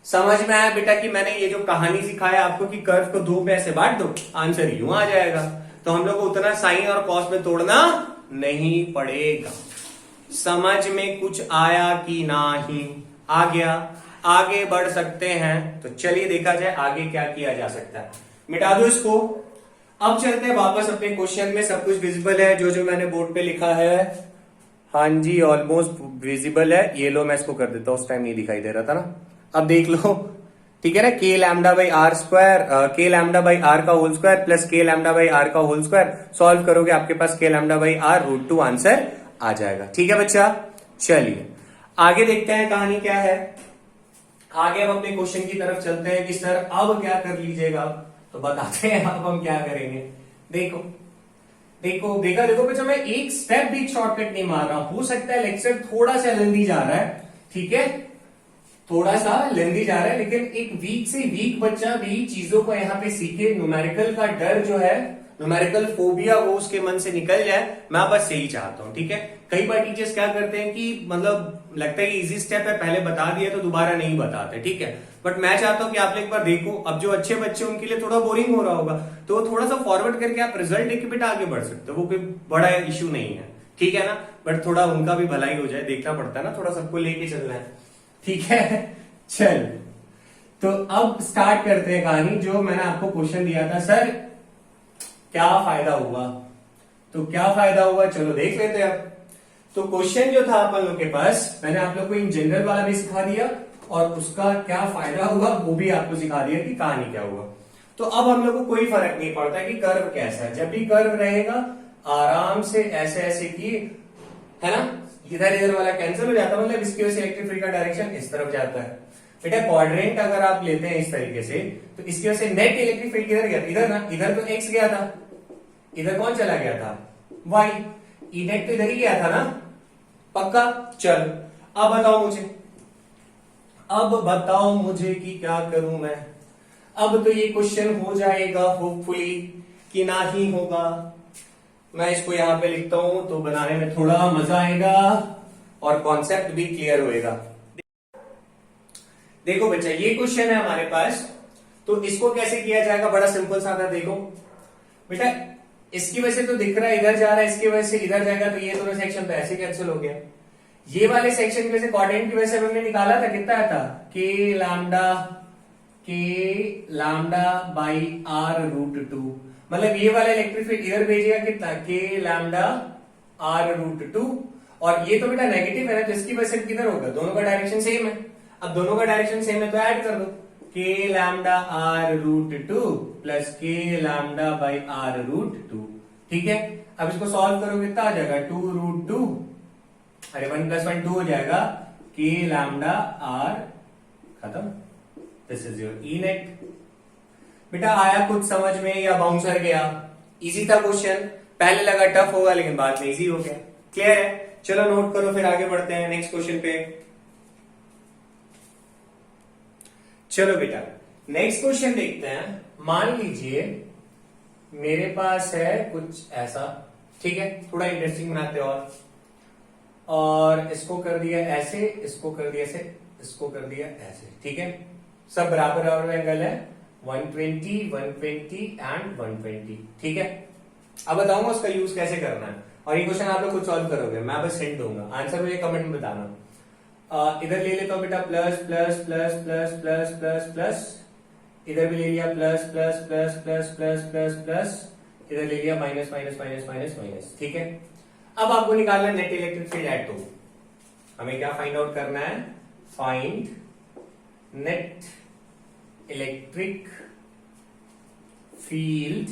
समझ में आया बेटा कि मैंने ये जो कहानी सिखाया आपको कि कर्व को दो पे ऐसे बांट दो, आंसर यूं आ जाएगा। तो हम लोग को उतना साइन और कॉस में तोड़ना नहीं पड़ेगा। समझ में कुछ आया कि नहीं? आ गया। आगे बढ़ सकते हैं, तो चलिए देखा जाए आगे क्या किया जा सकता है। मिटा दो इसको। अब चलते हैं वापस अपने क्वेश्चन में। सब कुछ विजिबल है जो जो मैंने बोर्ड पे लिखा है? हाँ जी, ऑलमोस्ट विजिबल है। ये लो, मैं इसको कर देता हूं, उस टाइम नहीं दिखाई दे रहा था ना। अब देख लो, ठीक है ना। के लैम्डा बाई आर स्क्वायर, के लैम्डा बाई आर का होल स्क्वायर प्लस के लैम्डा बाई आर का होल स्क्वायर, सॉल्व करोगे आपके पास के लैम्डा बाई आर √2 आंसर आ जाएगा। ठीक है बच्चा, चलिए आगे देखते हैं कहानी क्या है। आगे अब अपने क्वेश्चन की तरफ चलते हैं कि सर अब क्या कर लीजिएगा, तो बताते हैं अब हम क्या करेंगे। देखो बच्चा, मैं एक स्टेप भी शॉर्टकट नहीं मार रहा हूं। हो सकता है लेक्चर थोड़ा सा लेंदी जा रहा है, ठीक है, थोड़ा सा लेंदी जा रहा है, लेकिन एक वीक से वीक बच्चा भी चीजों को यहाँ पे सीखे, न्यूमेरिकल का डर जो है, न्यूमेरिकल फोबिया, वो उसके मन से निकल जाए। मैं बस यही चाहता हूं, ठीक है। कई बार टीचर्स क्या करते हैं कि मतलब लगता है कि इजी स्टेप है, पहले बता दिया तो दोबारा नहीं बताते, ठीक है। बट मैं चाहता हूं कि आप एक बार देखो। अब जो अच्छे बच्चे उनके लिए थोड़ा बोरिंग हो रहा होगा, तो थोड़ा सा फॉरवर्ड करके आप रिजल्ट लेके बेटा आगे बढ़ सकते हो, वो कोई बड़ा इश्यू नहीं है, ठीक है ना। बट थोड़ा उनका भी भलाई हो जाए, देखना पड़ता है ना, थोड़ा सबको लेके चलना है, ठीक है। चल तो अब स्टार्ट करते हैं कहानी। जो मैंने आपको क्वेश्चन दिया था, सर क्या फायदा हुआ, तो क्या फायदा हुआ चलो देख लेते हैं अब। तो क्वेश्चन जो था अपन लोग के पास, मैंने आप लोग को इन जनरल वाला भी सिखा दिया और उसका क्या फायदा हुआ वो भी आपको सिखा दिया कि कहानी क्या हुआ। तो अब हम लोग को कोई फर्क नहीं पड़ता कि कर्व कैसा है। जब भी कर्व रहेगा आराम से ऐसे ऐसे किए, है ना, इधर इधर वाला कैंसिल हो जाता है, मतलब इसकी वजह से इलेक्ट्रिक फील्ड का डायरेक्शन इस तरफ जाता है। बेटा क्वाड्रेंट अगर आप लेते हैं इस तरीके से, तो इसकी वजह से नेट इलेक्ट्रिक फील्ड किधर गया, इधर ना, इधर तो एक्स गया था, इधर कौन चला गया था, वाई। ई नेट तो इधर ही गया था ना, पक्का। चल अब बताओ मुझे कि क्या करूं मैं। अब तो ये क्वेश्चन हो जाएगा होपफुली कि ना ही होगा। मैं इसको यहां पे लिखता हूं तो बनाने में थोड़ा मजा आएगा और कॉन्सेप्ट भी क्लियर होएगा। देखो बच्चा, ये क्वेश्चन है हमारे पास, तो इसको कैसे किया जाएगा, बड़ा सिंपल सा था। देखो बेटा, इसकी वजह से तो दिख रहा है इधर जा रहा है, इसकी वजह से इधर जाएगा, तो ये दोनों सेक्शन तो ऐसे कैंसिल हो गया। ये वाले सेक्शन की वजह से क्वाड्रेंट की वजह से हमने निकाला था, कितना था, के लैम्डा बाई आर रूट 2। मतलब ये वाला इलेक्ट्रिक फील्ड इधर भेजेगा कितना, के लैम्डा आर रूट 2। और ये तो बेटा नेगेटिव है ना, तो इसकी वजह से किधर होगा, दोनों का डायरेक्शन सेम है। अब दोनों का डायरेक्शन सेम है तो ऐड कर दो, के लैम्डा आर रूट 2 प्लस के लैम्डा बाई आर रूट 2। ठीक है, अब इसको सॉल्व करोगे कितना आ जाएगा, 2 रूट 2, अरे 1 प्लस 1 2 हो जाएगा, के लैम्डा आर, खत्म। This is your E net. बेटा आया कुछ समझ में या बाउंसर गया? इजी था क्वेश्चन, पहले लगा टफ होगा लेकिन बाद में इजी हो गया। क्लियर है? चलो नोट करो, फिर आगे बढ़ते हैं नेक्स्ट क्वेश्चन पे। चलो बेटा नेक्स्ट क्वेश्चन देखते हैं। मान लीजिए मेरे पास है कुछ ऐसा, ठीक है, थोड़ा इंटरेस्टिंग बनाते और इसको कर दिया ऐसे, इसको कर दिया ऐसे, इसको कर दिया ऐसे, ठीक है, सब बराबर बराबर एंगल है, 120, 120 एंड 120। ठीक है, अब बताऊंगा उसका यूज कैसे करना है और ये क्वेश्चन आप लोग खुद सॉल्व करोगे, मैं बस हिंट दूंगा, आंसर मुझे कमेंट में बताना। इधर ले लेता हूं बेटा plus plus plus plus plus plus plus, इधर भी ले लिया plus plus plus plus plus plus plus, इधर ले लिया minus minus minus minus minus. ठीक है, अब आपको निकालना है net electric field at O। हमें क्या फाइंड आउट करना है, find net electric field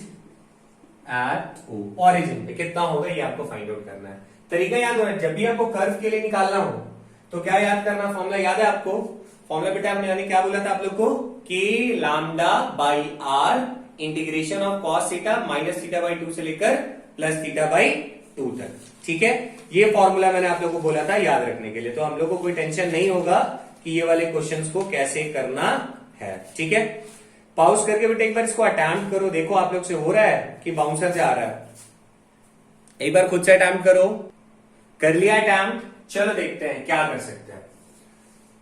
at O। Origin पे कितना होगा ये आपको फाइंड आउट करना है। तरीका याद होना, जब भी आपको कर्व के लिए निकालना हो तो क्या याद करना, फॉर्मूला याद है आपको? फॉर्मूला बेटा हमने यानी क्या बोला था आप लोग को, k lambda by r integration of cos theta minus theta by 2 से लेकर प्लस थीटा बाई 2 तक। ठीक है, ये फॉर्मूला मैंने आप लोग को बोला था याद रखने के लिए, तो हम लोग को कोई टेंशन नहीं होगा कि ये वाले क्वेश्चंस को कैसे करना है। ठीक है, पॉज करके बेटा एक बार इसको अटेम्प्ट करो, देखो आप लोग से हो रहा है कि बाउंसर से आ रहा है। एक बार खुद से अटेम्प्ट करो। कर लिया अटेम्प्ट? चलो देखते हैं क्या कर सकते हैं।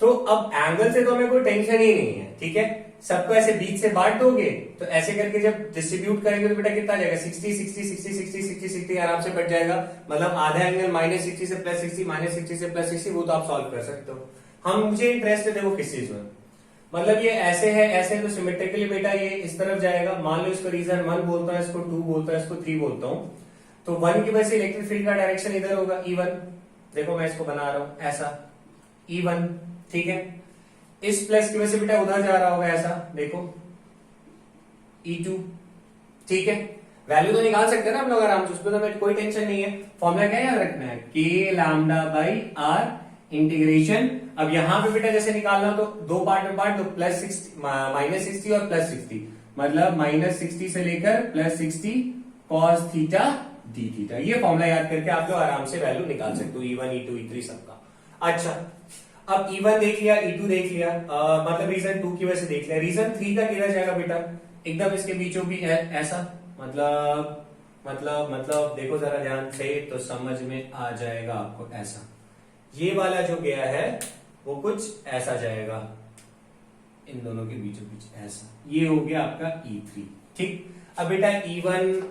तो अब एंगल से तो हमें कोई टेंशन ही नहीं है, ठीक है, सबको ऐसे बीच से बांट दोगे तो ऐसे करके जब डिस्ट्रीब्यूट करेंगे तो बेटा कितना आ जाएगा, 60 60 60 60 60 60 आराम से बच जाएगा। मतलब आधा एंगल माइनस 60 से प्लस 60 माइनस 60 से प्लस 60, वो तो आप सॉल्व कर सकते हो। हम मुझे इंटरेस्ट है देखो किस चीज में, मतलब ये ऐसे है ऐसे है, तो सिमेट्रिकली बेटा ये इस तरफ जाएगा। मान लो इसको रीजन 1 बोलता है, इसको 2 बोलता है, इसको 3 बोलता हूं, तो 1 की वजह से इलेक्ट्रिक फील्ड का डायरेक्शन इधर होगा, E1। देखो मैं इसको बना रहा हूं ऐसा, E1, ठीक है। इस प्लस की वजह से बेटा उधर जा रहा होगा ऐसा, देखो E2, ठीक है। वैल्यू तो निकाल सकते हैं ना हम लोग आराम से, उसमें तो कोई टेंशन नहीं है। फॉर्मूला क्या याद रखना है, के लैम्डा बाई आर इंटीग्रेशन। अब यहां पे बेटा जैसे निकालना तो दो पार्ट में बांट दो, प्लस 60 माइनस 60 और प्लस 60, मतलब माइनस 60 से लेकर plus 60 cos theta d theta. ये फॉर्मूला याद करके आप लोग आराम से वैल्यू निकाल सकते हो, E1 E2 E3 सबका। अच्छा, अब E1 देख लिया, E2 देख लिया, मतलब रीजन 2 की वजह से देख लिया। रीजन 3 का किधर जाएगा बेटा, एकदम इसके बीचों भी है ऐसा, मतलब देखो जरा ध्यान से तो समझ में आ जाएगा आपको। ऐसा ये वाला जो गया है वो कुछ ऐसा जाएगा, इन दोनों के बीचों बीच ऐसा, ये हो गया आपका E3। ठीक, अब बेटा E1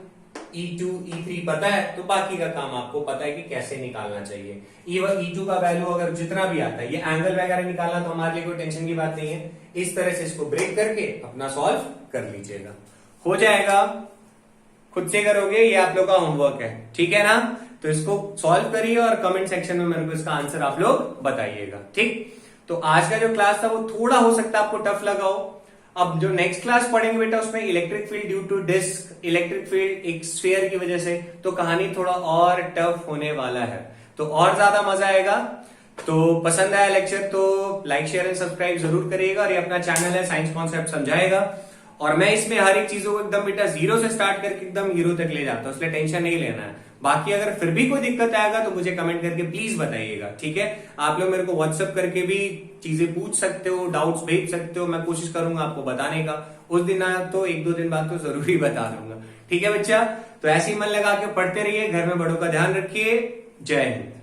E2 E3 पता है तो बाकी का काम आपको पता है कि कैसे निकालना चाहिए। E2 का वैल्यू अगर जितना भी आता है, ये एंगल वगैरह निकालना तो हमारे लिए कोई टेंशन की बात नहीं है। इस तरह से इसको ब्रेक करके अपना सॉल्व कर लीजिएगा, हो जाएगा। खुद से करोगे, ये आप लोग का होमवर्क है, ठीक है ना। तो इसको सॉल्व करिए और कमेंट सेक्शन में मेरे को इसका आंसर आप लोग बताइएगा, ठीक। तो आज का जो क्लास था वो थोड़ा हो सकता है आपको टफ लगा हो। अब जो नेक्स्ट क्लास पढ़ेंगे बेटा उसमें electric field due to disc, electric field एक स्फीयर की वजह से, तो कहानी थोड़ा और टफ होने वाला है, तो और ज्यादा मजा आएगा। तो पसंद आया लेक्चर तो लाइक शेयर एंड सब्सक्राइब जरूर करिएगा। और ये अपना चैनल है साइंस कॉन्सेप्ट समझाएगा, और मैं इसमें हर एक चीजों को एकदम बेटा जीरो से स्टार्ट करके एकदम हीरो तक ले जाता हूं, इसलिए टेंशन नहीं लेना है। बाकी अगर फिर भी कोई दिक्कत आएगा तो मुझे कमेंट करके प्लीज बताइएगा, ठीक है। आप लोग मेरे को व्हाट्सएप करके भी चीजें पूछ सकते हो, डाउट्स भेज सकते हो, मैं कोशिश करूंगा आपको बताने का। उस दिन आया तो 1-2 दिन बाद तो जरूर ही बता दूंगा, ठीक है बच्चा। तो ऐसे ही मन लगा के पढ़ते रहिए, घर में बड़ों का ध्यान रखिए। जय हिंद।